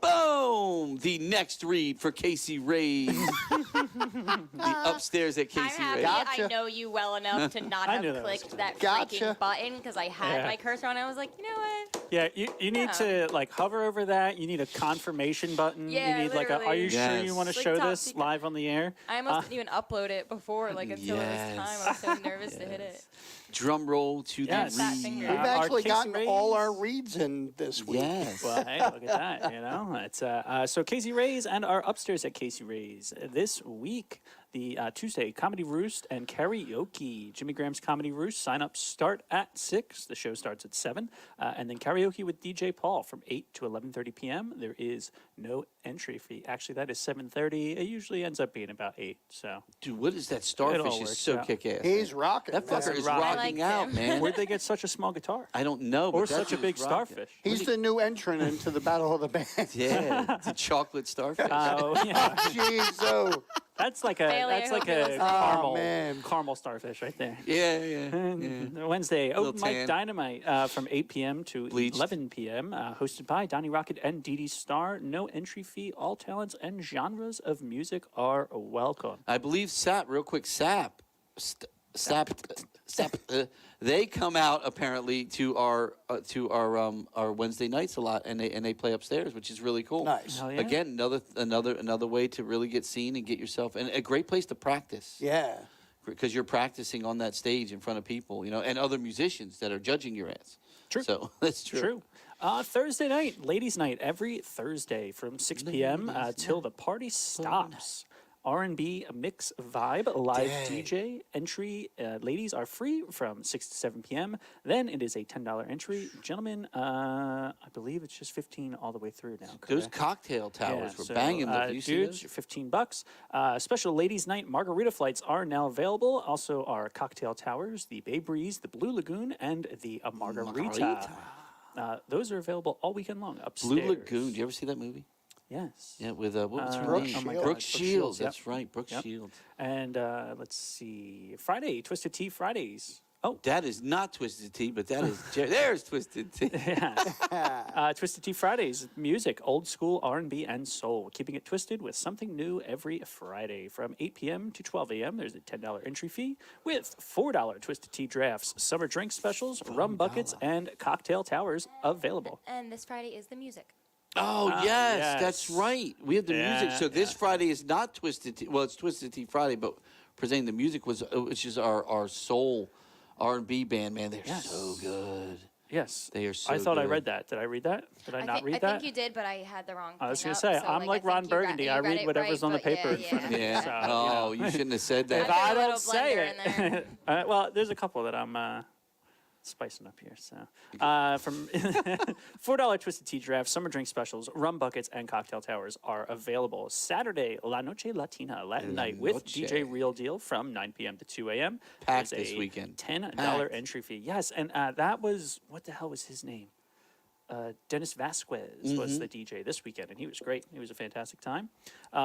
boom the next read for Kaycee Ray, the upstairs at I'm Kaycee happy Ray. Gotcha. I know you well enough to not I knew have that was clicked that Gotcha. freaking button because I had Yeah. my cursor on. I was like, you know what? Yeah, you need to like hover over that. You need a confirmation button. Yeah, you need like a, are you literally. sure you Yes. want to It's like show top this secret. live on the air? I almost didn't even upload it before, like until it was time. I was so nervous to hit it. Drum roll to Yes. the Fat read. finger. We've Our actually Kaycee gotten all Rays. our reads in this week. Yes. Well, hey, look at that. It's so Kaycee Ray's and our upstairs at Kaycee Ray's this week. The Tuesday Comedy Roost and karaoke. Jimmy Graham's Comedy Roost sign-ups start at 6. The show starts at 7. And then karaoke with DJ Paul from 8 to 11:30 p.m. There is no entry fee. Actually, that is 7:30. It usually ends up being about 8. So Dude, what is that? It Starfish all is works so out. kick-ass. He's rocking. That man. fucker is rock. I rocking liked out, him. man. where'd they get such a small guitar? I don't know. but Or that such a dude's big rocking. starfish? He's the new entrant into the Battle of the Bands. Yeah, it's a chocolate starfish. Oh, yeah. Jeez, oh. That's like Bailey, I a hope you're listening. man. caramel starfish right there. yeah. Wednesday, Little Open Mic tan. Dynamite from 8 p.m. to Bleached. 11 p.m. Hosted by Donnie Rocket and Dee Dee Star. No entry fee. All talents and genres of music are welcome. I believe SAP, they come out apparently to our Wednesday nights a lot, and they play upstairs, which is really cool. Nice. Hell yeah. Again, another way to really get seen and get yourself, and a great place to practice. Yeah. because you're practicing on that stage in front of people, and other musicians that are judging your ass. True. So that's true. True. Thursday night, ladies' night, every Thursday from 6 p.m. Till the party stops. R&B mix vibe, live DJ entry. Ladies are free from 6 to 7 p.m. Then it is a $10 entry. Gentlemen, I believe it's just 15 all the way through now. Those correct? cocktail towers were so, banging. Look, you see dudes, those? $15. Special ladies' night margarita flights are now available. Also, our cocktail towers, the Bay Breeze, the Blue Lagoon, and the Margarita. Those are available all weekend long upstairs. Blue Lagoon. Do you ever see that movie? Yes. Yeah, with what was her Brooke name? Shields. Oh my Brooke God, Brooke Shields. Shields, That's yep. right, Brooke Yep. Shields. And let's see, Friday, Twisted Tea Fridays. Oh, That is not Twisted Tea, but that is there's Twisted Tea. Twisted Tea Fridays, music, old school R&B and soul, keeping it twisted with something new every Friday from 8 p.m. to 12 a.m. There's a $10 entry fee with $4 Twisted Tea drafts, summer drink specials, rum buckets, and cocktail towers available. And this Friday is the music. Oh yes, that's yes. right. We have the music. Yeah, So this Friday is not Twisted Tea. Well, it's Twisted Tea Friday, but presenting the music which is our soul R&B band. Man, they're Yes. so good. Yes. They are so I thought I good. read that. Did I read that? Did I not read I that? think you did, but I had the wrong. I was going going to to say, I'm like Ron Burgundy. I read whatever's on the paper in front of me. Yeah. So, Oh, you shouldn't have said that. If I put I a little don't say blender in it. Well, there's a couple that I'm spicing up here. So from $4 Twisted Tea draft, summer drink specials, rum buckets, and cocktail towers are available. Saturday, La Noche Latina, Latin La night with Noche. DJ Real Deal from 9 p.m. to 2 a.m. Packed There's this a weekend. $10 Packed. entry fee. Yes, and that was, what the hell was his name? Dennis Vasquez was the DJ this weekend, and he was great. It was a fantastic time.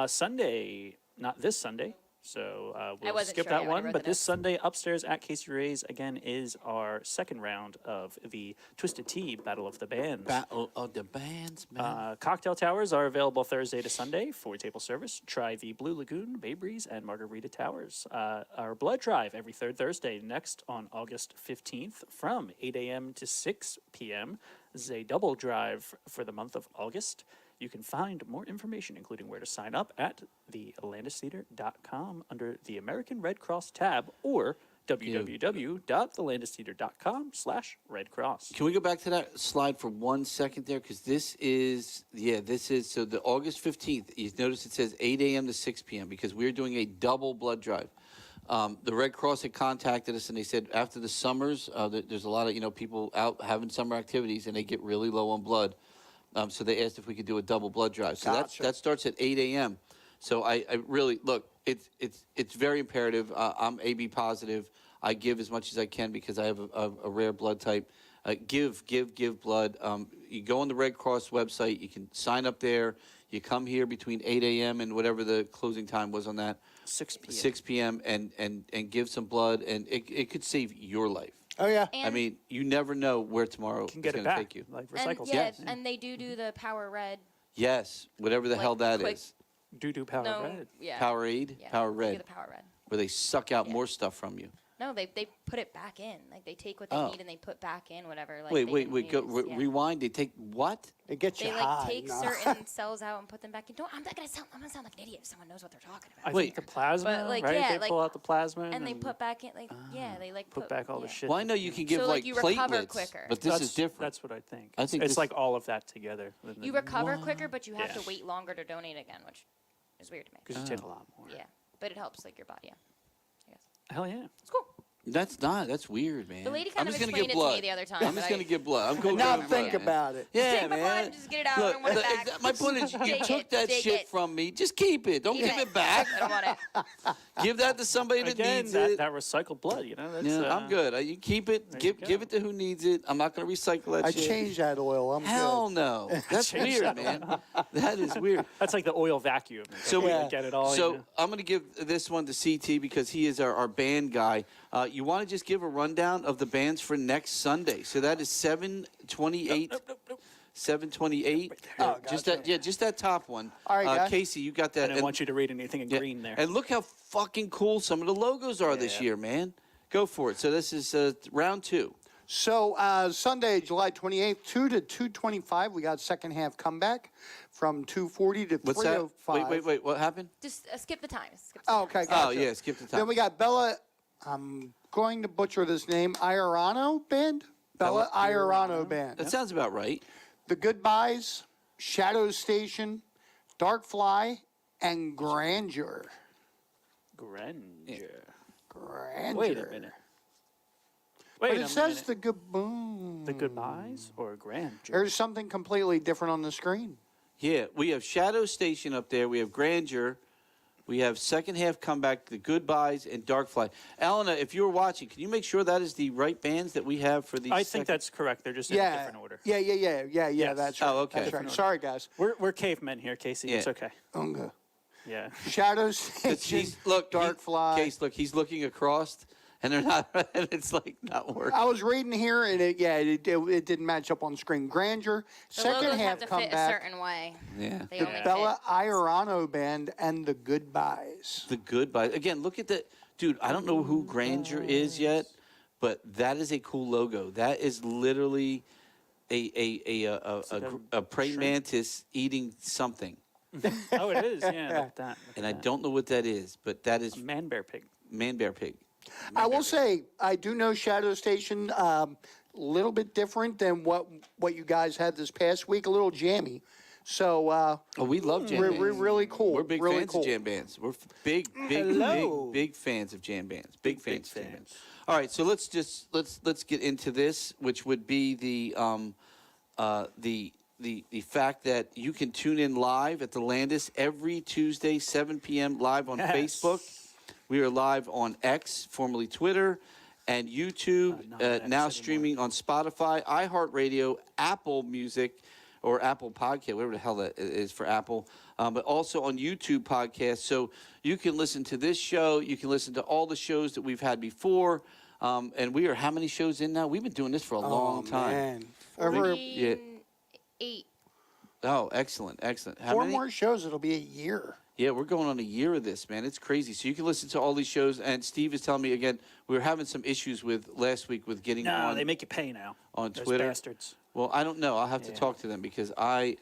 Sunday, not this Sunday, so we'll wasn't skip sure that yet when I one. wrote But the this notes. Sunday, upstairs at Kaycee Ray's, again, is our second round of the Twisted Tea Battle of the Bands. Battle of the bands, man. Cocktail towers are available Thursday to Sunday for table service. Try the Blue Lagoon, Bay Breeze, and Margarita Towers. Our blood drive every third Thursday, next on August 15th from 8 a.m. to 6 p.m. This is a double drive for the month of August. You can find more information, including where to sign up, at thelandistheater.com under the American Red Cross tab or www.thelandistheater.com/Red Cross. Can we go back to that slide for 1 second there? Because this is so the August 15th. You notice it says 8 a.m. to 6 p.m. because we're doing a double blood drive. The Red Cross had contacted us and they said after the summers, there's a lot of people out having summer activities and they get really low on blood. So they asked if we could do a double blood drive. So Gotcha. that starts at 8 a.m. So I really look. It's very imperative. I'm AB positive. I give as much as I can because I have a rare blood type. Give blood. You go on the Red Cross website. You can sign up there. You come here between 8 a.m. and whatever the closing time was on that. 6 p.m. 6 p.m. and give some blood, and it could save your life. Oh yeah. I mean, you never know where tomorrow Can is get going it to back. take you. Like And recycles. yeah, Yes. and they do the Power Red. Yes, whatever the Like, hell that quick- is. Doo-doo power No, red. yeah. Powerade, Yeah, Power they do Red, the Power Red. where they suck out Yeah. more stuff from you. No, they put it back in. Like they take what they Oh. need and they put back in whatever. Like Wait, they wait, didn't wait. Go, use, yeah. rewind. They take what? It gets They you like high. take no. certain cells out and put them back in. I'm not gonna sound. I'm gonna sound like an idiot if someone knows what they're talking I about. Wait. think the plasma, But, like, right? yeah, They like- pull out the plasma And they put back in like they like put back all the yeah. shit. Well, I know you can give So, like, like you recover platelets, quicker. but this that's, is different. That's what I think. I think it's this- like all of that together. You recover quicker, but you have Yeah. to wait longer to donate again, which is weird to me. because you take a lot more. Yeah, but it helps like your body. Yeah, I guess Hell yeah. it's cool. That's not. That's weird, man. The lady I'm kind of just gonna explained give it to blood. me the other time. I'm just but gonna give blood. I'm going Now to give think blood, man. about it. Yeah, Take my man. blood and just get it out. I don't want it back. My point is, you Take took it, that take shit it. from me. Just keep it. Don't Keep give it back. I don't want it. Give that to somebody that Again, needs that, it. that recycled blood, That's, Yeah, I'm good. You keep it. There you Give go. it to who needs it. I'm not going to recycle that I shit. changed that oil. I'm Hell good. no. That's changed weird, man. That is weird. That's like the oil vacuum. So we Yeah. get it all. So I'm going to give this one to CT because he is our band guy. You want to just give a rundown of the bands for next Sunday? So that is 7/28. 7/28. Oh, Just gotcha. that. Yeah, just that top one. All right, guys. Kaycee, you got that. I didn't want you to read anything in yeah, green there. And look how fucking cool some of the logos are this Yeah. year, man. Go for it. So this is round 2. So Sunday, July 28th, 2 to 2:25, we got second half comeback from 2:40 to What's that? 3:05. Wait. What happened? Just skip the time. Skip the Oh, time. okay. Oh Gotcha. yeah, skip the time. Then we got Bella I'm going to butcher this name. Iorano Band? Bella Iorano Band. That sounds about right. The Goodbyes, Shadow Station, Dark Fly, and Grandeur. Grandeur. Grandeur. Wait a minute. But Wait it a says minute. the good boom. The goodbyes or grandeur? There's something completely different on the screen. Yeah, we have Shadow Station up there. We have Grandeur. We have second half comeback, the Goodbyes, and Darkfly. Alana, if you were watching, can you make sure that is the right bands that we have for these? I think that's correct. They're just in a Yeah. different order. Yeah. Yes. That's right. Oh, okay. That's right. Sorry, guys. We're cavemen here, Kaycee. It's Yeah. okay. Okay. Yeah. Shadow 'Cause Station, look, Dark Fly. Case, look, he's looking across, and they're not. And it's like not working. I was reading here, and it didn't match up on screen. Grandeur, The second logos half have to fit a comeback, certain way. Yeah. They the only Bella fit. Iorano Band, and the Goodbyes. The Goodbyes. Again, look at the dude. I don't know who Grandeur is yet, but that is a cool logo. That is literally a praying mantis eating something, Oh, it is. Yeah. Look at that. and I don't know what that is, but that is Man, bear, pig. man bear pig. I will say, I do know Shadow Station a little bit different than what you guys had this past week, a little jammy. So Oh, we love jam we're bands. really cool. We're big really fans cool. of jam bands. We're big Hello. fans of jam bands. Big fans. Of jam fans. bands. All right, so let's get into this, which would be the fact that you can tune in live at the Landis every Tuesday, 7 p.m. live on Yes. Facebook. We are live on X, formerly Twitter, and YouTube. Not X Now anymore. streaming on Spotify, iHeartRadio, Apple Music, or Apple Podcast, whatever the hell that is for Apple, but also on YouTube Podcasts. So you can listen to this show. You can listen to all the shows that we've had before. And we are how many shows in now? We've been doing this for a long time. Man. Over Yeah. 8. Oh, excellent. How 4 many? more shows, it'll be a year. Yeah, we're going on a year of this, man. It's crazy. So you can listen to all these shows. And Steve is telling me again, we were having some issues with last week with getting No, on they make you pay now. on Those Twitter. bastards. Well, I don't know. I'll have to Yeah. talk to them because I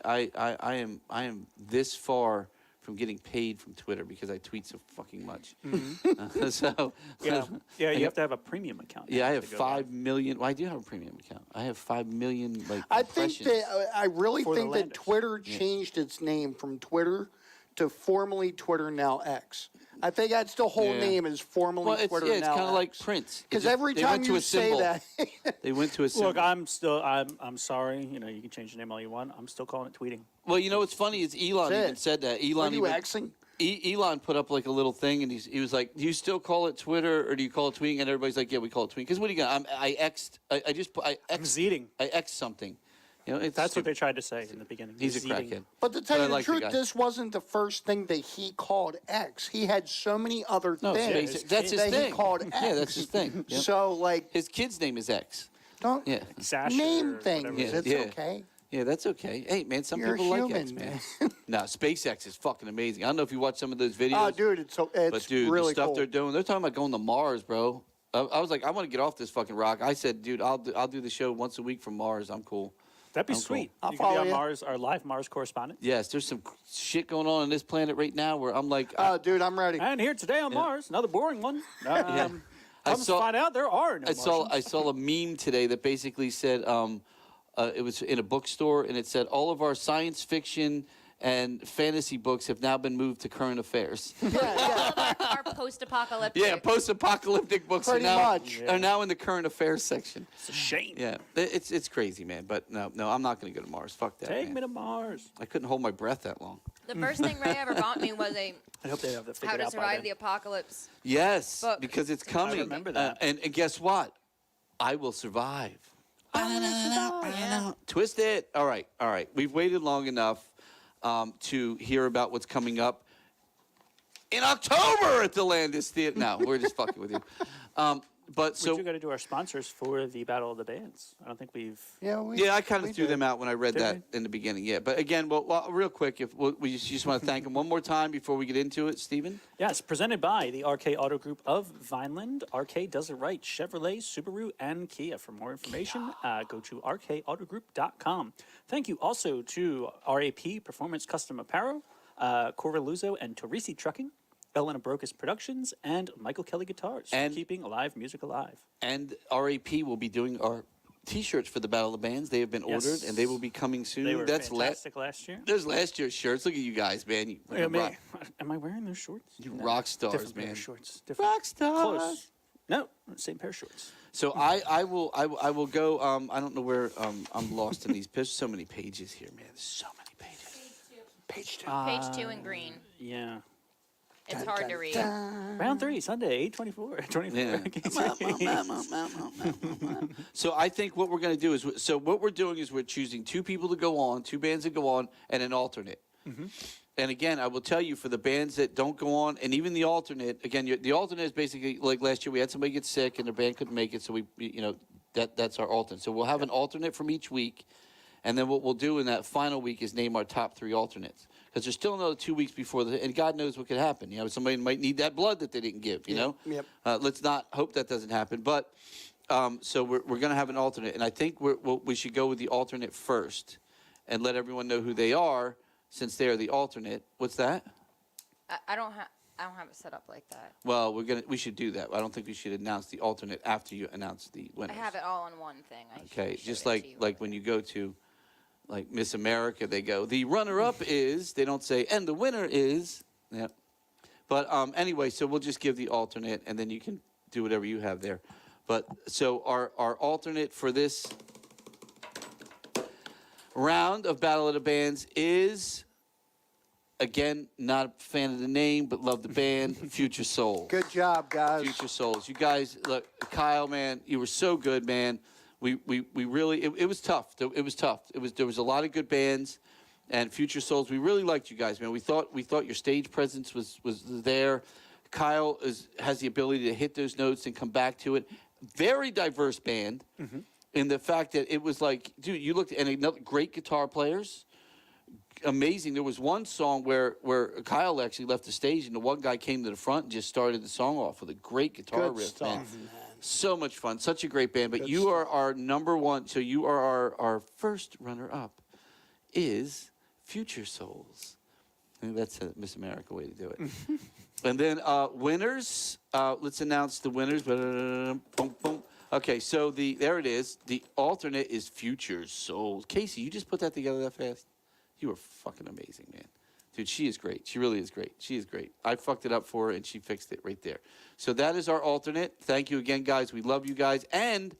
am this far from getting paid from Twitter because I tweet so fucking much. So Yeah. Yeah, you have to have a premium account. yeah, I now have to go 5 live. million. Well, I do have a premium account. I have 5 million like I think impressions. that I really For the think that Landis. Twitter changed its name from Twitter to formerly Twitter, now X. I think that's the whole Yeah. name is formerly well, it's, Twitter, yeah, it's now kind of like X. Prince. Because every They time went to you a say symbol. that, They went to a symbol. Look, I'm sorry. You know, you can change the name all you want. I'm still calling it tweeting. Well, you know what's funny is Elon That's even it. said that. are Elon you even, Xing? Elon put up like a little thing, and he was like, "Do you still call it Twitter or do you call it tweeting?" And everybody's like, "Yeah, we call it tweeting." Because what do you got? I I'm Zeeting. X something. You know, it's That's what stupid. they tried to say in the beginning. He's a Zeeting. crackhead. But to tell But I you the like the truth, guy. this wasn't the first thing that he called X. He had so many other No, things SpaceX. That's his that thing. he called X. Yeah, that's his thing. Yep. So, like, His kid's name is X. don't Yeah, Sasha name or things. whatever. Yeah, It's yeah. okay. yeah, that's okay. Hey, man, some You're people like human, X, man. No, SpaceX is fucking amazing. I don't know if you watch some of those videos. Oh, dude, it's But dude, really the stuff cool. they're doing, they're talking about going to Mars, bro. I was like, I want to get off this fucking rock. I said, dude, I'll do the show once a week from Mars. I'm cool. That'd be I'm cool. sweet. I'll You could be follow on you. Mars, our live Mars correspondent. Yes, there's some shit going on this planet right now where I'm like, Oh, dude, I'm ready. And here today on Mars, another boring one. I Come to saw- find out there are no I saw Martians. a meme today that basically said it was in a bookstore and it said all of our science fiction and fantasy books have now been moved to current affairs. All of our post-apocalyptic. Yeah, post-apocalyptic books Pretty much. are now in the current affairs section. It's a shame. Yeah, it's crazy, man. But no, I'm not going to go to Mars. Fuck that. Take man. me to Mars. I couldn't hold my breath that long. The first thing Ray ever bought me was a I hope they have that How figured to out by Survive then. the Apocalypse. Yes, Book. because it's coming. remember that. And guess what? I will survive. Twist it. All right. We've waited long enough to hear about what's coming up in October at the Landis Theater. No, we're just fucking with you. But We so do got to do our sponsors for the Battle of the Bands. I don't think we've. yeah, I kind we of threw did. them out when I read Did that in the beginning. Yeah, but again, well real quick, if we just want to thank them one more time before we get into it, Stephen. Yes, presented by the RK Auto Group of Vineland. RK does it right. Chevrolet, Subaru, and Kia. For more information, go to rkautogroup.com. Thank you also to RAP Performance Custom Apparel, Corvaluzzo, and Torrisi Trucking. Elena Brocas Productions, and Michael Kelly Guitars, for And- keeping live music alive. And RAP will be doing our T-shirts for the Battle of the Bands. They have been ordered, Yes. and they will be coming soon. They were That's fantastic last year. There's last year's shirts. Look at you guys, man. You, Wait, am I wearing those shorts? you rock stars, Different pair man. of shorts. Different. Rock stars. Close. No, same pair of shorts. So I will go. I don't know where I'm lost in these. There's so many pages here, man. There's so many pages. Page 2. Page 2 in green. Yeah. It's hard to read. Round 3, Sunday, 8/24. 24. Yeah. So I think what we're going to do is, so what we're doing is we're choosing 2 people to go on, 2 bands that go on, and an alternate. And again, I will tell you, for the bands that don't go on, and even the alternate, again, the alternate is basically like last year. We had somebody get sick, and their band couldn't make it, so that's our alternate. So we'll have an alternate from each week, and then what we'll do in that final week is name our top 3 alternates. Because there's still another 2 weeks before and God knows what could happen. Somebody might need that blood that they didn't give. Yep. Let's not hope that doesn't happen. But so we're going to have an alternate, and I think we should go with the alternate first, and let everyone know who they are, since they are the alternate. What's that? I don't have it set up like that. Well, we should do that. I don't think we should announce the alternate after you announce the I winners. have it all in one thing. Okay, showed just it to like you. when you go to like Miss America, they go, the runner-up is, they don't say, and the winner is. Yeah. But anyway, so we'll just give the alternate, and then you can do whatever you have there. But so our alternate for this round of Battle of the Bands is, again, not a fan of the name, but love the band, Future Soul. Good job, guys. Future Souls. You guys, look, Kyle, man, you were so good, man. We really, it was tough. It was tough. There was a lot of good bands, and Future Souls. We really liked you guys, man. We thought your stage presence was there. Kyle has the ability to hit those notes and come back to it. Very diverse band, in the fact that it was like, dude, you looked, and another great guitar players. Amazing. There was one song where Kyle actually left the stage, and the one guy came to the front and just started the song off with a great guitar Good riff, stuff, man. man. So much fun. Such a great band. But Good you are our number one. So you are our first runner-up is Future Souls. I think that's a Miss America way to do it. And then winners. Let's announce the winners. Boom, boom. Okay, so there it is. The alternate is Future Souls. Kaycee, you just put that together that fast? You are fucking amazing, man. Dude, she is great. She really is great. She is great. I fucked it up for her, and she fixed it right there. So that is our alternate. Thank you again, guys. We love you guys. And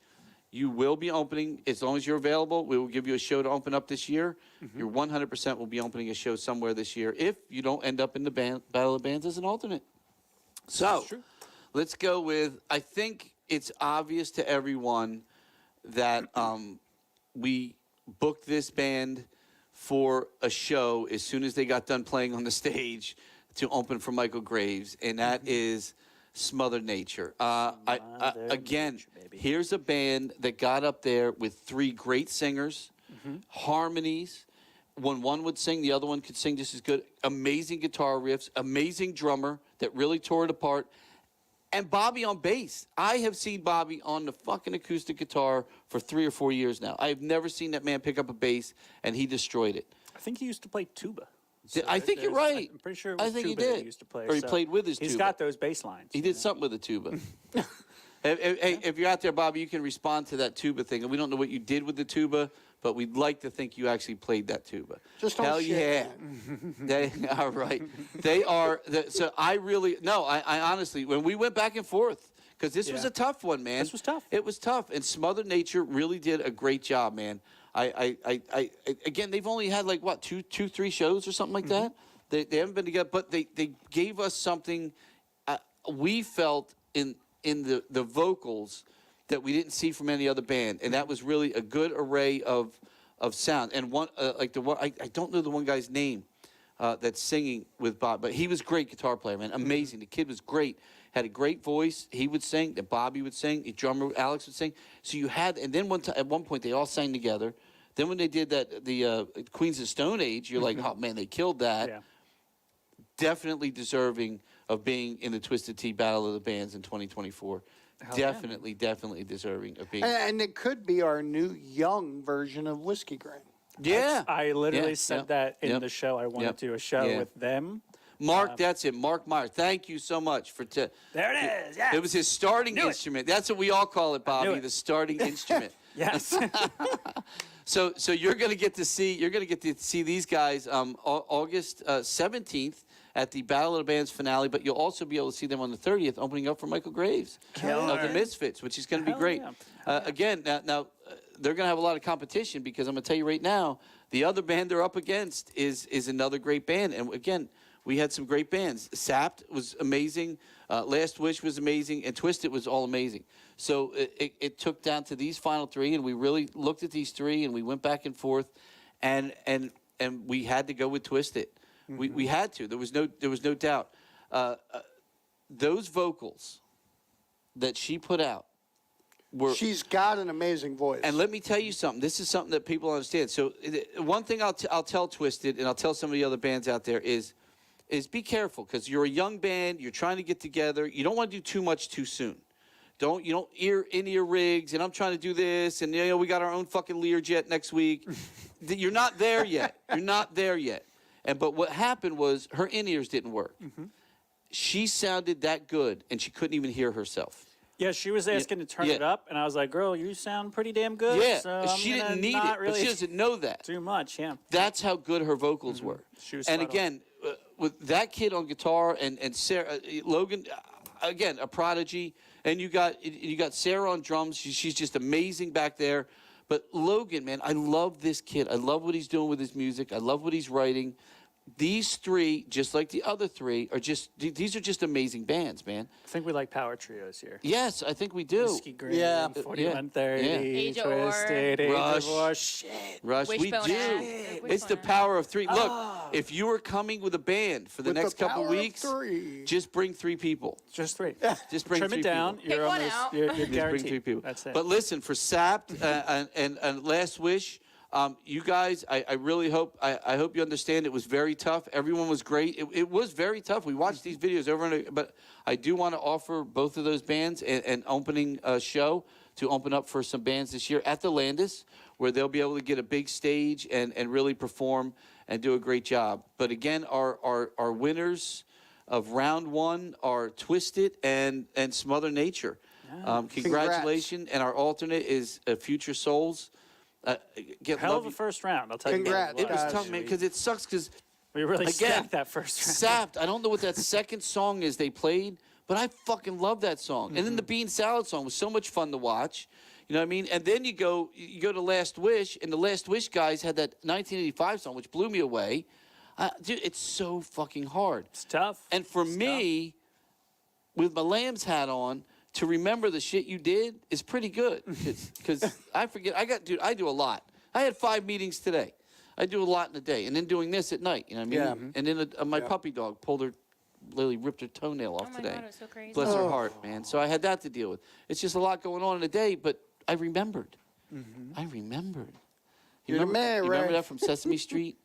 you will be opening, as long as you're available, we will give you a show to open up this year. You're 100% will be opening a show somewhere this year if you don't end up in the Battle of Bands as an alternate. So let's go with, I think it's obvious to everyone that we booked this band for a show as soon as they got done playing on the stage to open for Michael Graves, and that is Smother Nature. Again, Nature, baby. here's a band that got up there with 3 great singers, harmonies. When one would sing, the other one could sing just as good. Amazing guitar riffs, amazing drummer that really tore it apart. And Bobby on bass. I have seen Bobby on the fucking acoustic guitar for 3 or 4 years now. I have never seen that man pick up a bass, and he destroyed it. I think he used to play tuba. I think you're right. I'm pretty sure it I was think he tuba that did. he used to play. Or he so played with his He's tuba. got those bass lines. He did something with the tuba. Hey, if you're out there, Bobby, you can respond to that tuba thing. And we don't know what you did with the tuba, but we'd like to think you actually played that tuba. Just don't Hell shit, yeah. They are right. They are. So I really, no, I honestly, when we went back and forth, because this was Yeah. a tough one, man. This was tough. It was tough. And Smother Nature really did a great job, man. Again, they've only had like, what, two, 3 shows or something like that? They haven't been together, but they gave us something we felt in the vocals that we didn't see from any other band, and that was really a good array of sound. And one like the one I don't know the one guy's name that's singing with Bob, but he was a great guitar player, man. Amazing. The kid was great. Had a great voice. He would sing. Then Bobby would sing. The drummer Alex would sing. So you had, and then at one point they all sang together. Then when they did that, the Queens of Stone Age, you're like, oh man, they killed that. Yeah. Definitely deserving of being in the Twisted Tea Battle of the Bands in 2024. yeah, Definitely deserving of being. And it could be our new young version of Whiskey Grain. Yeah. I literally Yeah, said yep, that in yep, the show. I wanted yep, to do a show yeah. with them. Mark, that's it. Mark Meyer. Thank you so much for. There it is. Yes. It was his starting Knew it. instrument. That's what we all call it, Bobby. it. The starting instrument. Yes. So you're going to get to see these guys August 17th at the Battle of the Bands finale, but you'll also be able to see them on the 30th opening up for Michael Graves of the Misfits, which is going to be Hell great. yeah. Again, now they're going to have a lot of competition because I'm going to tell you right now, the other band they're up against is another great band. And again, we had some great bands. SAPPED was amazing. Last Wish was amazing. And Twisted was all amazing. So it took down to these final three, and we really looked at these three, and we went back and forth, and we had to go with Twisted. We had to. There was no doubt. Those vocals that she put out were. She's got an amazing voice. And let me tell you something. This is something that people understand. So one thing I'll tell Twisted, and I'll tell some of the other bands out there is be careful because you're a young band. You're trying to get together. You don't want to do too much too soon. You don't in-ear rigs, and I'm trying to do this, and we got our own fucking Learjet next week. You're not there yet. You're not there yet. But what happened was her in-ears didn't work. She sounded that good, and she couldn't even hear herself. Yeah, she was asking to turn it up, and I was like, "Girl, you sound pretty damn good." Yeah, so she I'm didn't gonna need not it, really but she doesn't know that. too much. Yeah, That's how good her vocals were. She was and spot on. again, with that kid on guitar and Sarah Logan, again a prodigy, and you got Sarah on drums. She's just amazing back there. But Logan, man, I love this kid. I love what he's doing with his music. I love what he's writing. These three, just like the other three, these are just amazing bands, man. I think we like power trios here. Yes, I think we do. Whiskey Green, Yeah. 4130, Age of War. Twisted, Age Rush. of War. Shit. Rush, we Wishbone do. Ash. It's the Wishbone power of three. Look, if you are coming with a band for the With the next couple power of weeks, three. just bring 3 people. Just three. Just bring Trim 3 it down. people. You're Pick one almost. out. You're Just bring guaranteed. 3 people. That's it. But listen, for SAPPED and Last Wish, you guys, I really hope I hope you understand it was very tough. Everyone was great. It was very tough. We watched these videos over and over, but I do want to offer both of those bands an opening show to open up for some bands this year at the Landis, where they'll be able to get a big stage and really perform and do a great job. But again, our winners of round 1 are Twisted and Smother Nature. Congratulations. And our alternate is Future Souls. Hell of a first round. I'll tell you. Congrats, It was guys. tough, man, because it sucks because We really again, stacked that first round. Sapped. I don't know what that second song is they played, but I fucking love that song. And then the Bean Salad song was so much fun to watch. You know what I mean? And then you go to Last Wish, and the Last Wish guys had that 1985 song, which blew me away. Dude, it's so fucking hard. It's tough. And for me, with my Lamb's hat on, to remember the shit you did is pretty good. Because I forget. I do a lot. I had 5 meetings today. I do a lot in a day. And then doing this at night. You know what I mean? Yeah. And then my puppy dog literally ripped her toenail off Oh my today. God, it was so crazy. Bless her heart, man. So I had that to deal with. It's just a lot going on in a day, but I remembered. I remembered. You're the man, you remember Ray. that from Sesame Street?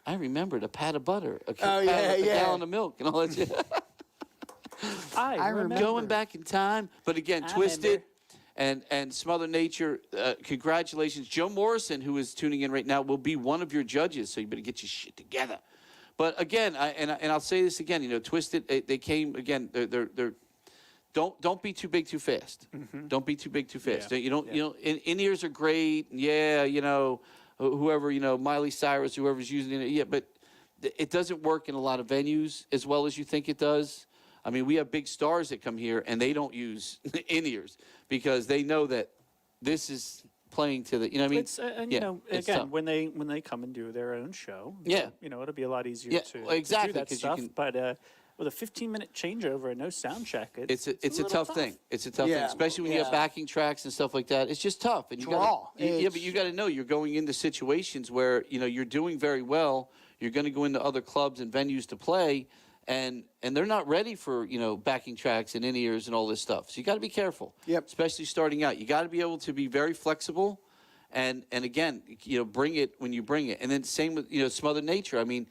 I remembered a pat of butter, a yeah. gallon of milk, and all that shit. I remember. Going back in time, but again, I Twisted and Smother Nature. Congratulations, Joe Morrison, who is tuning in right now, will be one of your judges. So you better get your shit together. But again, I'll say this again. You know, Twisted. They came again. They're don't be too big too fast. Don't be too big too fast. Yeah. You know, in-ears are great. Yeah, you know, whoever, you know, Miley Cyrus, whoever's using it. Yeah, but it doesn't work in a lot of venues as well as you think it does. I mean, we have big stars that come here and they don't use in-ears because they know that this is playing to the, you know what I mean? It's and Yeah, you know, it's again, tough. when they come and do their own show, Yeah. you know, it'll be a lot easier Yeah, to exactly, do that 'cause you stuff. can- But with a 15-minute changeover and no sound check, It's a little tough thing. It's a tough thing, Yeah, especially when you have yeah. backing tracks and stuff like that. It's just tough. And you Draw. gotta, yeah, but you got to know you're going into situations where you know you're doing very well. You're going to go into other clubs and venues to play, and they're not ready for you know backing tracks and in-ears and all this stuff. So you got to be careful. Yep. Especially starting out, you got to be able to be very flexible, and again, you know, bring it when you bring it. And then same with you know Smother Nature. I mean,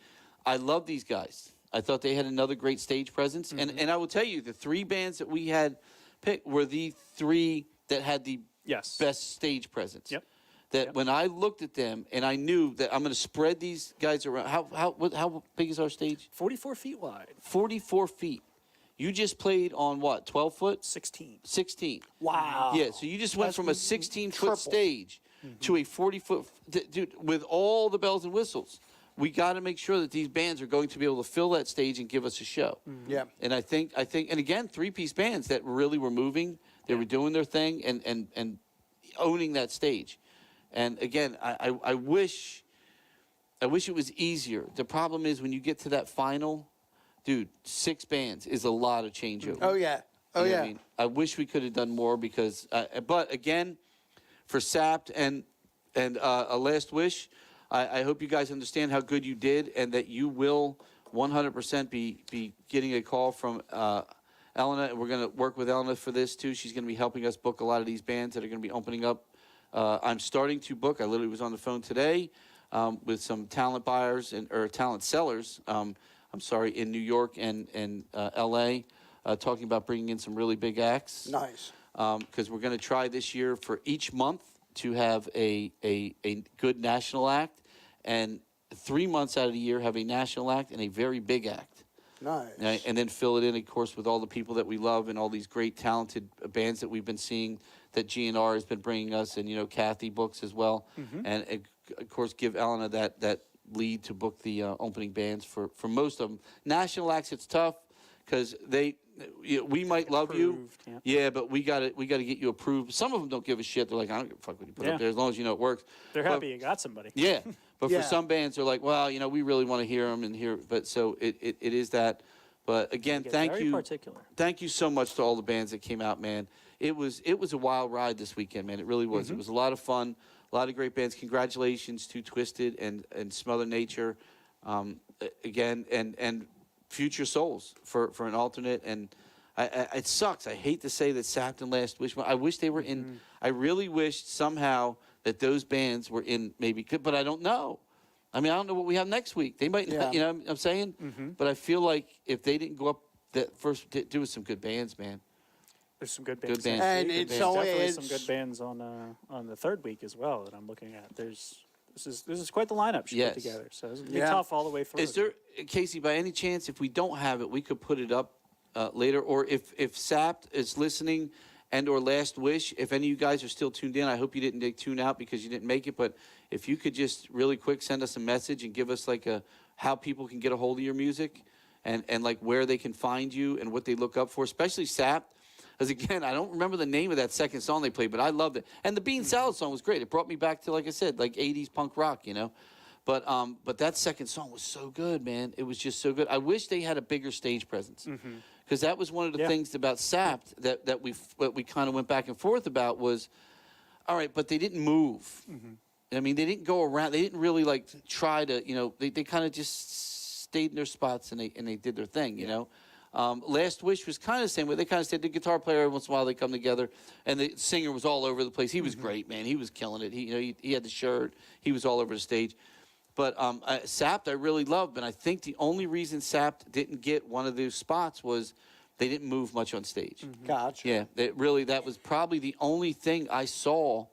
I love these guys. I thought they had another great stage presence. And I will tell you, the 3 bands that we had picked were the 3 that had the yes, best stage presence. Yep. that when I looked at them and I knew that I'm going to spread these guys around. How big is our stage? 44 feet wide. 44 feet. You just played on what? 12 foot? 16. 16. Wow. Yeah, so you just went That's from a 16-foot triple. stage to a 40-foot. Dude, with all the bells and whistles, we got to make sure that these bands are going to be able to fill that stage and give us a show. Yeah. And I think, and again, three-piece bands that really were moving. They were doing their thing and owning that stage. And again, I wish it was easier. The problem is when you get to that final, dude, 6 bands is a lot of changeover. Oh yeah. Oh You know yeah. what I mean? I wish we could have done more because, but again, for SAPPED and a Last Wish, I hope you guys understand how good you did and that you will 100% be getting a call from Elena. And we're going to work with Elena for this too. She's going to be helping us book a lot of these bands that are going to be opening up. I'm starting to book. I literally was on the phone today with some talent buyers or talent sellers. I'm sorry, in New York and L.A. Talking about bringing in some really big acts. Nice. Because we're going to try this year for each month to have a good national act, and 3 months out of the year have a national act and a very big act. Nice. And then fill it in, of course, with all the people that we love and all these great talented bands that we've been seeing that GNR has been bringing us, and, you know, Kathy books as well. And, of course, give Elena that lead to book the opening bands for most of them. National acts, it's tough because we might love you. Approved, Yeah, but we got to get you approved. Some of them don't give a shit. They're like, I don't give a fuck what you put up there as long as you know it works. They're But- happy you got somebody. Yeah, but Yeah. for some bands, they're like, well, you know, we really want to hear them and hear. But so it is that. But again, Get thank very you. particular. Thank you so much to all the bands that came out, man. It was a wild ride this weekend, man. It really was. It was a lot of fun. A lot of great bands. Congratulations to Twisted and Smother Nature, again, and Future Souls for an alternate. And it sucks. I hate to say that SAPPED and Last Wish. I wish they were in. I really wish somehow that those bands were in maybe, but I don't know. I mean, I don't know what we have next week. They might, Yeah. you know what I'm saying? But I feel like if they didn't go up that first, there was some good bands, man. There's some good bands. Good bands. next And week, it's there's always- definitely some good bands on the third week as well that I'm looking at. This is quite the lineup she Yes. put together. So it's gonna be Yeah. tough all the way through. Is there, Kaycee, by any chance, if we don't have it, we could put it up later? Or if SAPPED is listening and or Last Wish, if any of you guys are still tuned in, I hope you didn't tune out because you didn't make it. But if you could just really quick send us a message and give us like how people can get a hold of your music and like where they can find you and what they look up for, especially SAPPED. Because again, I don't remember the name of that second song they played, but I loved it. And the Bean Salad song was great. It brought me back to, like I said, like 80s punk rock, you know. But that second song was so good, man. It was just so good. I wish they had a bigger stage presence. Because that was one of the things about SAPPED that we kind of went back and forth about was, all right, but they didn't move. I mean, they didn't go around. They didn't really like try to, you know, they kind of just stayed in their spots and they did their thing, you know. Last Wish was kind of the same way. They kind of stayed. The guitar player, every once in a while, they come together, and the singer was all over the place. He was great, man. He was killing it. He had the shirt. He was all over the stage. But SAPPED, I really loved, and I think the only reason SAPPED didn't get one of those spots was they didn't move much on stage. Gotcha. Yeah, that was probably the only thing I saw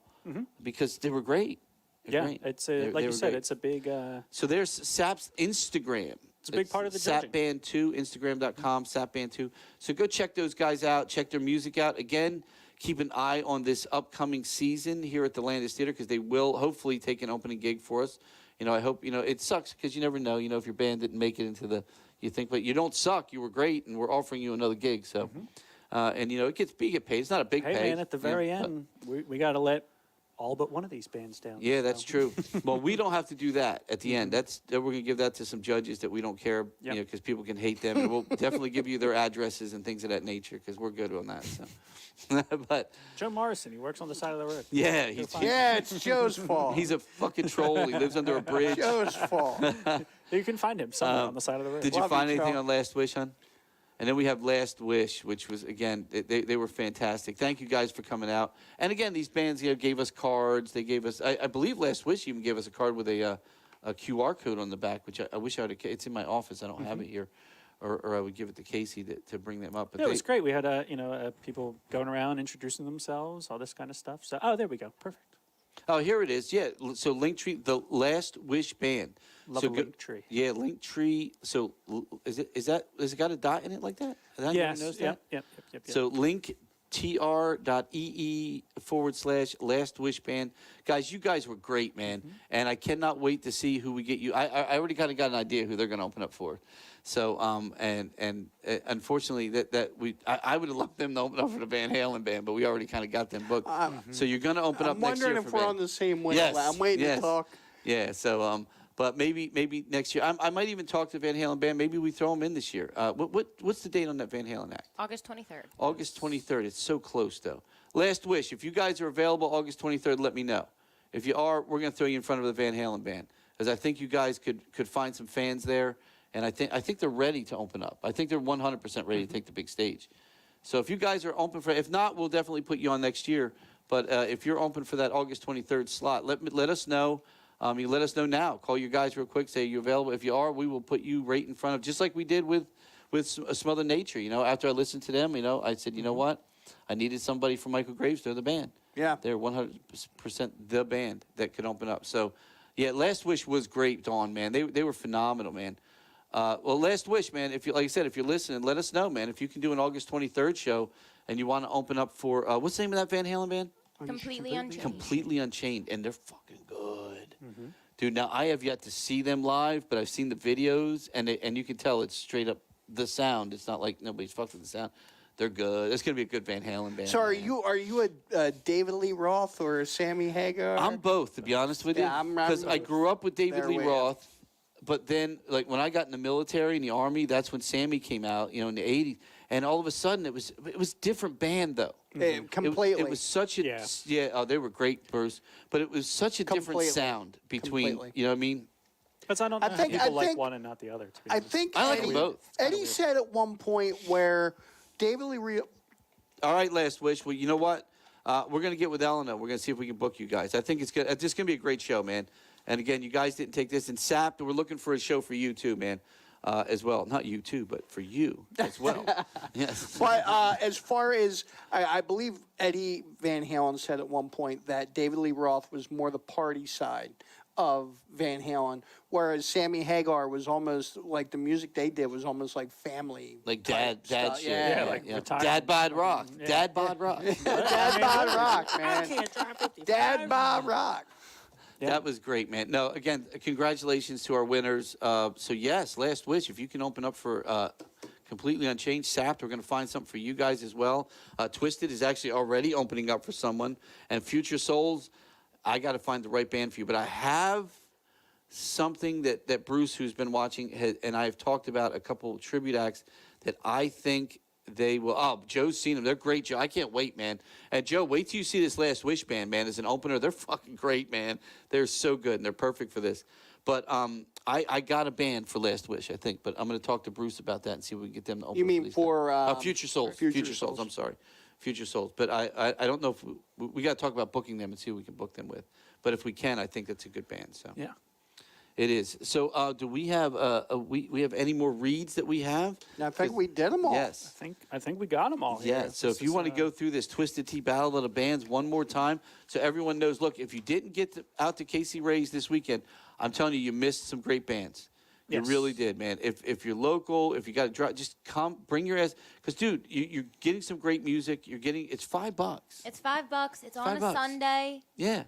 because they were great. They're Yeah, great. it's They like you were said, great. it's a big. So there's SAP's Instagram. It's a big part of the judging. SAPBand2, Instagram.com, SAPBand2. So go check those guys out. Check their music out. Again, keep an eye on this upcoming season here at the Landis Theater because they will hopefully take an opening gig for us. You know, I hope, you know, it sucks because you never know, you know, if your band didn't make it into the, you think, but you don't suck. You were great and we're offering you another gig. So, and, you know, we get paid. It's not a big Hey pay. man, at the you know, very but- end, we got to let all but one of these bands down. Yeah, that's so. true. Well, we don't have to do that at the end. We're going to give that to some judges that we don't care, you Yep. know, because people can hate them. And we'll definitely give you their addresses and things of that nature because we're good on that. So, but Joe Morrison, he works on the side of the road. yeah, Go he's find him. Yeah, it's Joe's fault. he's a fucking troll. He lives under a bridge. Joe's fault. You can find him somewhere on the side of the road. Did you Love find you, anything Joe. on Last Wish, hon? And then we have Last Wish, which was, again, they were fantastic. Thank you guys for coming out. And again, these bands, you know, gave us cards. They gave us, I believe Last Wish even gave us a card with a QR code on the back, which I wish I would have, it's in my office. I don't have it here. Or I would give it to Kaycee to bring them up. But Yeah, it was great. We had people going around introducing themselves, all this kind of stuff. So, oh, there we go. Perfect. Oh, here it is. Yeah. So Linktree, the Last Wish Band. Love so a Linktree. Yeah, Linktree. So has it got a dot in it like that? Has anybody Yes. noticed Yep. that? Yep. So linktr.ee/Last Wish Band. Guys, you guys were great, man. And I cannot wait to see who we get you. I already kind of got an idea who they're going to open up for. So unfortunately I would have loved them to open up for the Van Halen band, but we already kind of got them booked. So you're going to open up I'm next year wondering for if we're Van. on the same wavelength. Yes, I'm waiting yes. to talk. Yeah. So but maybe next year. I might even talk to Van Halen band. Maybe we throw them in this year. What's the date on that Van Halen act? August 23rd. August 23rd. It's so close, though. Last Wish. If you guys are available August 23rd, let me know. If you are, we're going to throw you in front of the Van Halen band, because I think you guys could find some fans there, and I think they're ready to open up. I think they're 100% ready to take the big stage. So if you guys are open for, if not, we'll definitely put you on next year. But if you're open for that August 23rd slot, let us know. You let us know now. Call your guys real quick. Say you're available. If you are, we will put you right in front of, just like we did with Smother Nature. You know, after I listened to them, I said, you know what? I needed somebody from Michael Graves. They're the band. Yeah. They're 100% the band that could open up. So, yeah, Last Wish was great, Dawn, man. They were phenomenal, man. Well, Last Wish, man. If you, like I said, if you're listening, let us know, man. If you can do an August 23rd show and you want to open up for what's the name of that Van Halen band? Completely Unchanged. Completely Unchained, and they're fucking good. Dude, now I have yet to see them live, but I've seen the videos, and you can tell it's straight up the sound. It's not like nobody's fucked with the sound. They're good. It's gonna be a good Van Halen band. So are man. you a David Lee Roth or a Sammy Hagar? I'm both, to be honest with you, Yeah, I'm because I grew up with David their Lee way Roth, but then like when I got in the military, in the Army, that's when Sammy came out, in the '80s, and all of a sudden it was different band though. Completely. It was such a they were great, Bruce, but it was such a different Completely. sound between. Completely. You know what I mean? Because I don't know how people like one and not the other. To be I honest. think I like them both. Eddie said at one point where David Lee Roth. All right, Last Wish. Well, you know what? We're going to get with Elena. We're going to see if we can book you guys. I think it's good. It's just going to be a great show, man. And again, you guys didn't take this. And SAPPED, we're looking for a show for you too, man, as well. Not you too, but for you as well. Yes. But as far as I believe Eddie Van Halen said at one point that David Lee Roth was more the party side of Van Halen, whereas Sammy Hagar was almost like the music they did was almost like family. Like type dad stuff. shit. Yeah, like retirement. Dad bod rock. Dad bod rock. Dad Bod Rock, man. Dad Bod Rock. That was great, man. No, again, congratulations to our winners. So yes, Last Wish. If you can open up for Completely Unchanged, SAPPED, we're going to find something for you guys as well. Twisted is actually already opening up for someone, and Future Souls. I got to find the right band for you, but I have something that Bruce, who's been watching, and I've talked about a couple of tribute acts that I think they will. Oh, Joe's seen them. They're great, Joe. I can't wait, man. And Joe, wait till you see this Last Wish band, man, as an opener. They're fucking great, man. They're so good, and they're perfect for this. But I got a band for Last Wish, I think. But I'm going to talk to Bruce about that and see if we can get them to open. You mean for Future Souls? Future Souls. Souls. I'm sorry. Future Souls. But I don't know if we got to talk about booking them and see who we can book them with. But if we can, I think that's a good band. So Yeah. it is. So do we have we have any more reads that we have? I think we did them all. Yes. I think we got them all here. Yeah. So if you want to go through this Twisted Tea Battle of the Bands one more time, so everyone knows. Look, if you didn't get out to Kaycee Ray's this weekend, I'm telling you, you missed some great bands. You Yes. really did, man. If you're local, if you got to drive, just come, bring your ass. Because, dude, you're getting some great music. It's $5. It's $5. It's on $5. a Sunday. Yeah.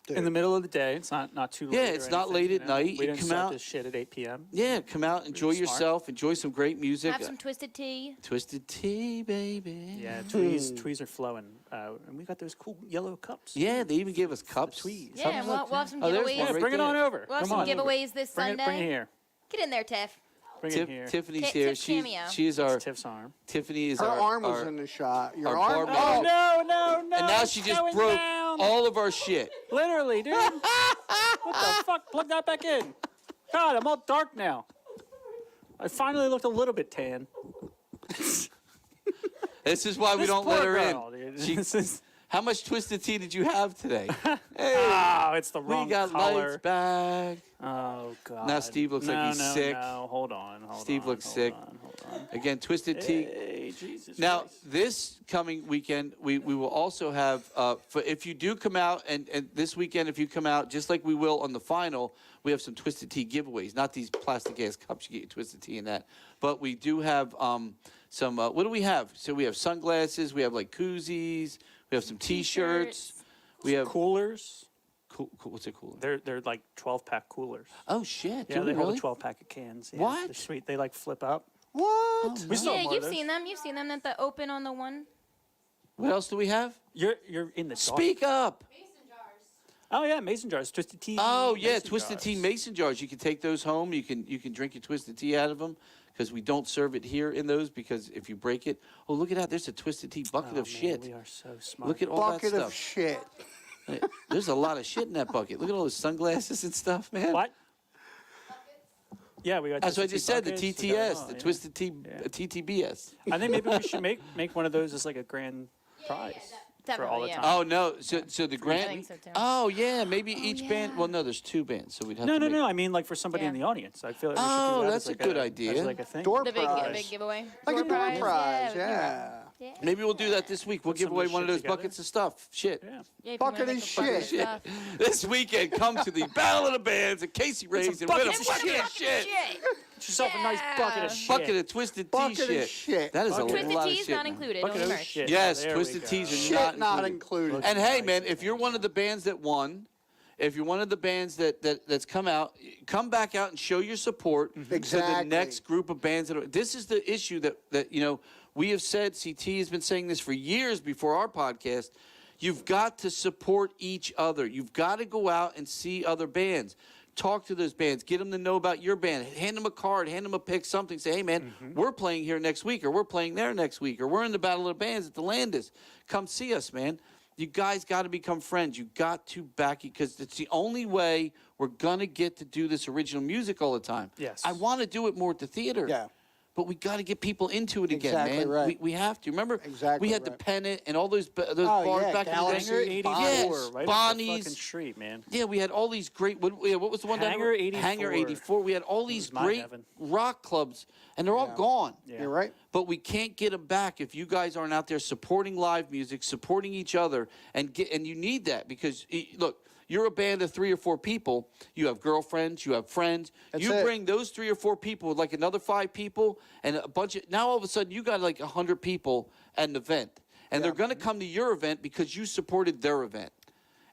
in the middle of the day. It's not too late. Yeah, or it's not anything, late you at know? night. We You didn't come start out- this shit at 8 p.m. Yeah, come out, enjoy Smart. yourself, enjoy some great music. Have some Twisted Tea. Twisted Tea, baby. Yeah, tweez are flowing, and we got those cool yellow cups. Yeah, they even gave us cups. Tweez. Yeah, and we'll have some Oh, there's giveaways. one Yeah, right bring it there. on over. We'll have Come some on. giveaways this Bring it Sunday. here. Get in there, Tiff. Bring it here. Tiffany's Tiff- here. Tiff's cameo. She is our It's Tiff's arm. Tiffany is Her our arm was our- in the shot. Your our arm? bar Oh, manager. no. And now she it's just going broke down. all of our shit. Literally, dude. What the fuck? Plug that back in. God, I'm all dark now. I finally looked a little bit tan. This is why we This don't poor let her girl, in. dude. She- This is- how much Twisted Tea did you have today? Oh, it's the We wrong got color. lights back. Oh God. Now Steve looks like he's sick. No, hold on. Steve looks sick. Again, Twisted Tea. Hey, Jesus Now, Christ. this coming weekend, we will also have, for if you do come out, and this weekend, if you come out, just like we will on the final, we have some Twisted Tea giveaways. Not these plastic ass cups you get your Twisted Tea in that. But we do have some, what do we have? So we have sunglasses, we have like koozies, we have some T-shirts. We have, Coolers. what's a cooler? They're like 12-pack coolers. Oh, shit. Yeah, do they we hold really? a 12-pack of cans. Yeah, What? They're sweet. They like flip up. What? We still have Yeah, more you've of those. seen them. You've seen them at the open on the one. What else do we have? You're in the dark. Speak up. Oh yeah, mason jars, twisted tea. Oh yeah, mason Twisted Tea jars. mason jars. You can take those home. You can drink your Twisted Tea out of them because we don't serve it here in those because if you break it, oh look at that, there's a Twisted Tea bucket Oh, of man, shit. We are so smart. Look at all Bucket that of stuff. shit. Hey, there's a lot of shit in that bucket. Look at all those sunglasses and stuff, man. What? Yeah, we got. That's what I Twisted just Tea said. The buckets, we got it TTS, all, the yeah. Twisted Tea, Yeah. TTBS. I think maybe we should make one of those as like a grand prize for all the Definitely, yeah. time. Oh no, so the grant. think so, too. Oh yeah, maybe each band. Well, no, there's 2 bands, so we'd have No, to no, make. no. I mean, like for somebody in Yeah. the audience. I feel like we should Oh, do that that's as like a good idea. As like a thing. Door The prize. big giveaway. Like a door prize, Yeah. yeah. Maybe we'll do that this week. We'll Put give some of away this one of shit those together. buckets of stuff. Shit. Yeah. Yeah, if you Bucket wanna of make a bucket shit. stuff. This weekend, come to the Battle of the Bands at Kaycee Ray's and win a buckets of bucket of shit. Get yourself a nice bucket of shit. Bucket of Twisted Tea Bucket of shit. shit. That is a Bucket. lot Twisted of Tea's shit. not man. included. Bucket Only of merch. shit. Yes, There we Twisted go. Teas are Shit not included. included. And hey, man, if you're one of the bands that won, if you're one of the bands that's come out, come back out and show your support to the Exactly. next group of bands. This is the issue that we have said. CT has been saying this for years before our podcast. You've got to support each other. You've got to go out and see other bands. Talk to those bands. Get them to know about your band. Hand them a card. Hand them a pick. Something. Say, hey, man, we're playing here next week, or we're playing there next week, or we're in the Battle of the Bands at the Landis. Come see us, man. You guys got to become friends. You got to back it because it's the only way we're going to get to do this original music all the time. Yes. I want to do it more at the theater. Yeah. But we got to get people into it again, Exactly man. right. We have to. Remember, Exactly we had the right. Pennant and all those bars yeah, back Galaxy, in the Hangar day. 84, Bonnie's. right up the Bonnie's. fucking street, man. Yeah, we had all these great. What was the one down Hangar there? 84. Hangar 84. We had all these was my great heaven. rock clubs, and they're all gone. Yeah. You're right. But we can't get them back if you guys aren't out there supporting live music, supporting each other, and you need that because look, you're a band of 3 or 4 people. You have girlfriends, you have friends. That's you it. bring those 3 or 4 people with like another 5 people and a bunch of. Now all of a sudden you got like 100 people at an event, and they're going to come to your event because you supported their event.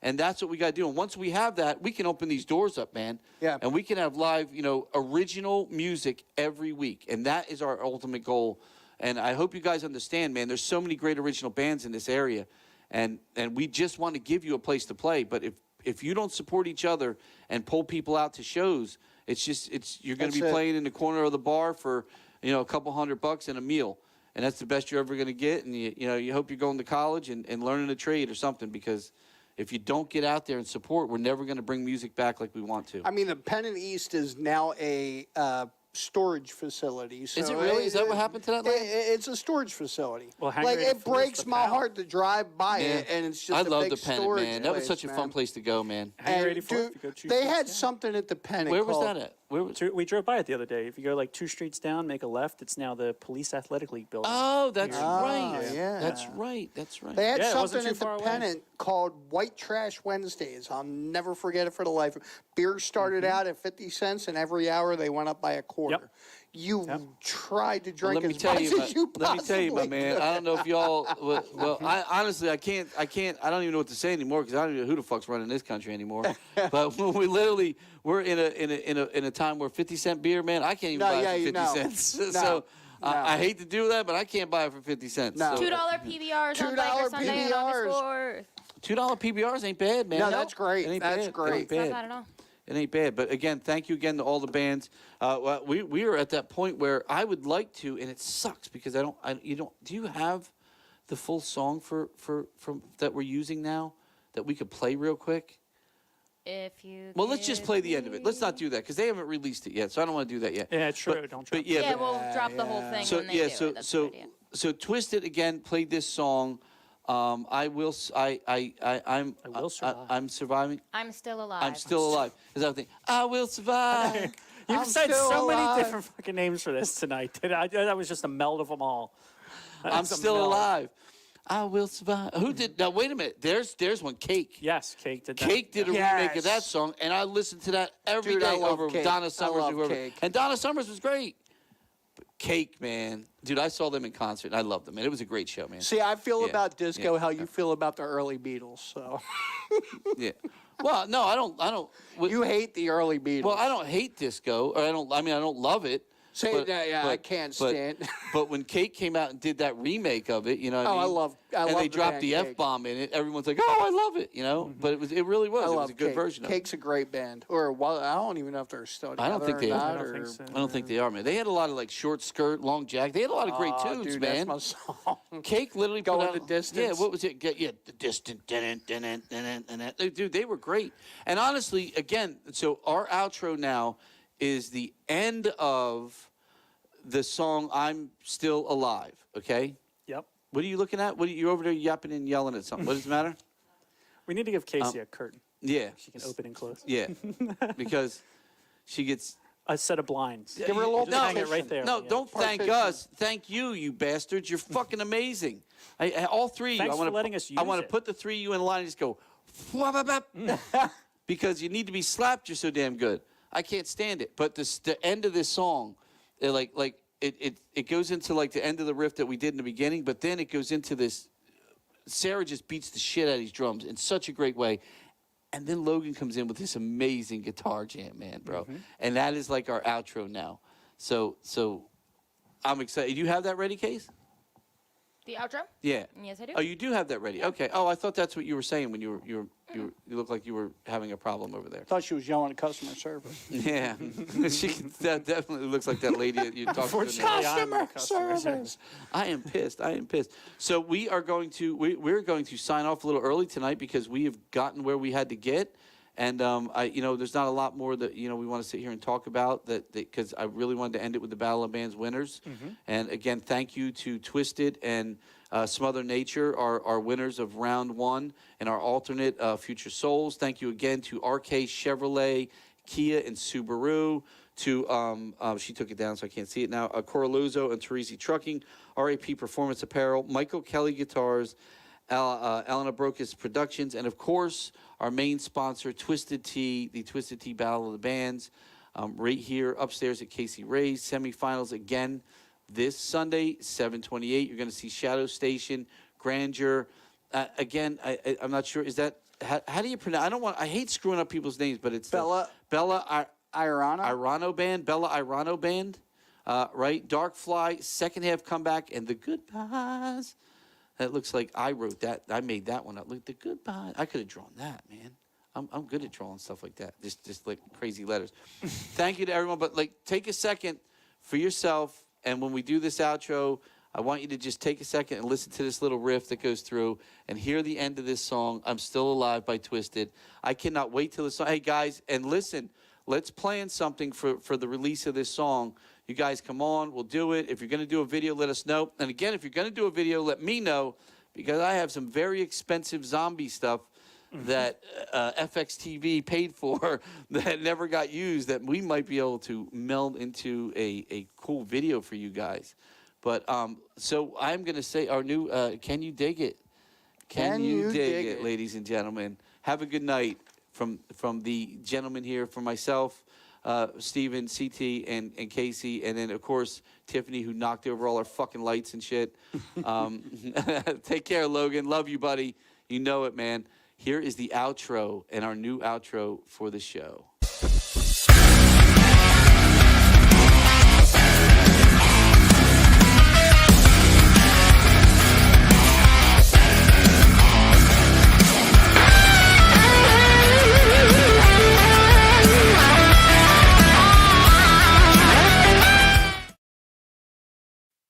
And that's what we got to do. And once we have that, we can open these doors up, man. Yeah. And we can have live, original music every week. And that is our ultimate goal. And I hope you guys understand, man, there's so many great original bands in this area. And we just want to give you a place to play. But if you don't support each other and pull people out to shows, you're going to be That's it. playing in the corner of the bar for, a couple $100 and a meal. And that's the best you're ever going to get. And you hope you're going to college and learning a trade or something, because if you don't get out there and support, we're never going to bring music back like we want to. I mean, the Pennant East is now a storage facility. So Is it really? Is that what happened to that land? It's a storage facility. Well, Hangar like 84 it is breaks the my pal. heart to drive by it, and it's just I a love big the Pennant, storage man. That was place, such a man. fun place to go, man. Hangar And 84. dude, if you go 2 they streets had down. something at the Pennant. Where was called- that at? Where was? We drove by it the other day. If you go like 2 streets down, make a left, it's now the Police Athletic League building. Oh, that's right. yeah. That's right. That's right. They had Yeah, it wasn't something too at the far away. Pennant called White Trash Wednesdays. I'll never forget it for the life of me. Beer started out at 50 cents, and every hour they went up by a quarter. Yep. You tried to Well, drink let me as tell much you, as you let me tell you, my possibly man. could. I don't know if y'all. Well, I honestly, I can't. I don't even know what to say anymore because I don't even know who the fuck's running this country anymore. But when we're in a time where 50-cent beer, man, I can't even No, buy yeah, it for you 50 know. cents. No, So no. I hate to do that, but I can't buy it for 50 cents. No. So, $2 PBRs on $2 Biker Sunday on August PBRs. 4th. $2 PBRs ain't bad, man. No, that's great. It ain't That's bad. great. It ain't It's not bad. bad at all. It ain't bad. But again, thank you again to all the bands. Well, we are at that point where I would like to, and it sucks because do you have the full song from that we're using now that we could play real quick? If you Well, let's just give play the end of it. Let's me- not do that because they haven't released it yet, so I don't want to do that yet. Yeah, true. But, Don't but drop yeah, Yeah, but- we'll drop the whole thing so when they yeah, do so it. That's a so good idea. so Twisted again played this song. I'm will survive. I'm surviving. I'm still alive. I'm still alive. Is that the thing? I will survive. You've I'm said still so many alive. different fucking names for this tonight. That was just a meld of them all. I'm That's a still meld. alive. I will survive. Who did? Now wait a minute. There's one. Cake. Yes, Cake did that. Cake did a remake of that Yes. song, and I listened to that every Dude, I day love over Cake. Donna I Summers love or whoever. Cake. And Donna Summers was great. But Cake, man, dude, I saw them in concert. And I loved them, man. It was a great show, man. See, I feel Yeah, about disco yeah. how you feel about the early Beatles. So Yeah. Well, no, I don't. you hate the early Beatles. Well, I don't hate disco, or I don't. I mean, I don't love it. Say but- that, yeah, I but- can't but- stand. But when Cake came out and did that remake of it, you know, what Oh, I I mean? love and they the dropped band the Cake. F-bomb in it. Everyone's like, "Oh, I love it," you know. But it really was. I It was love a good Cake. version of it. Cake's a great band. Or well, I don't even know if they're still together I don't think they or are. not. I don't or, think so. I don't think they are, man. They had a lot of like short skirt, long jack. They had a lot of great Aw, tunes, dude, man. That's my song. Cake literally Go put in out, the Distance. Yeah, what was it? Yeah, the distant. Dude, they were great. And honestly, again, so our outro now is the end of the song "I'm Still Alive." Okay. Yep. What are you looking at? You're over there yapping and yelling at something. What does it matter? We need to give Casey a curtain. Yeah. She can open and close. Yeah. Because she gets. A set of blinds. Give her a little Just hang it right there. No, yeah. don't thank Partition. us. Thank you, you bastards. You're fucking amazing. All three of you. Thanks I wanna for letting us I use want to it. put the three of you in line and just go, "Wah-bap-bap." Because you need to be slapped. You're so damn good. I can't stand it. But the end of this song, it goes into like the end of the riff that we did in the beginning, but then it goes into this. Sarah just beats the shit out of these drums in such a great way. And then Logan comes in with this amazing guitar jam, man, bro. And that is like our outro now. So I'm excited. You have that ready, Case? The outro? Yeah. Yes, I do. Oh, you do have that ready. Okay. Oh, I thought that's what you were saying when you looked like you were having a problem over there. I thought she was yelling at customer service. Yeah. That definitely looks like that lady that you talked to. Unfortunately, I'm the customer service. I am pissed. So we're going to sign off a little early tonight because we have gotten where we had to get, and there's not a lot more that we want to sit here and talk about because I really wanted to end it with the Battle of Bands winners. And again, thank you to Twisted and Smother Nature, our winners of round one, and our alternate Future Souls. Thank you again to RK Chevrolet, Kia, and Subaru. To she took it down so I can't see it now. Coraluzzo and Teresi Trucking, RAP Performance Apparel, Michael Kelly Guitars, Elena Brocas Productions, and of course our main sponsor, Twisted Tea, the Twisted Tea Battle of the Bands, right here upstairs at Kaycee Ray's semifinals again this Sunday, 7/28. You're going to see Shadow Station, Grandeur. Again, I'm not sure. Is that how do you pronounce? I hate screwing up people's names, but it's Bella Irana. Irano Band, Bella Irano Band, right? Dark Fly, second half comeback, and the Goodbyes. That looks like I wrote that. I made that one up. Look, the Goodbyes. I could have drawn that, man. I'm good at drawing stuff like that. Just like crazy letters. Thank you to everyone, but like take a second for yourself. And when we do this outro, I want you to just take a second and listen to this little riff that goes through and hear the end of this song, I'm Still Alive by Twisted. I cannot wait till the song. Hey, guys, and listen, let's plan something for the release of this song. You guys come on, we'll do it. If you're going to do a video, let us know. And again, if you're going to do a video, let me know because I have some very expensive zombie stuff that FXTV paid for that never got used that we might be able to meld into a cool video for you guys. But so I'm going to say our new Can You Dig It? Can you dig it, ladies and gentlemen? Have a good night from the gentleman here, from myself, Steven, CT, and Kaycee, and then, of course, Tiffany, who knocked over all our fucking lights and shit. Take care, Logan. Love you, buddy. You know it, man. Here is the outro and our new outro for the show.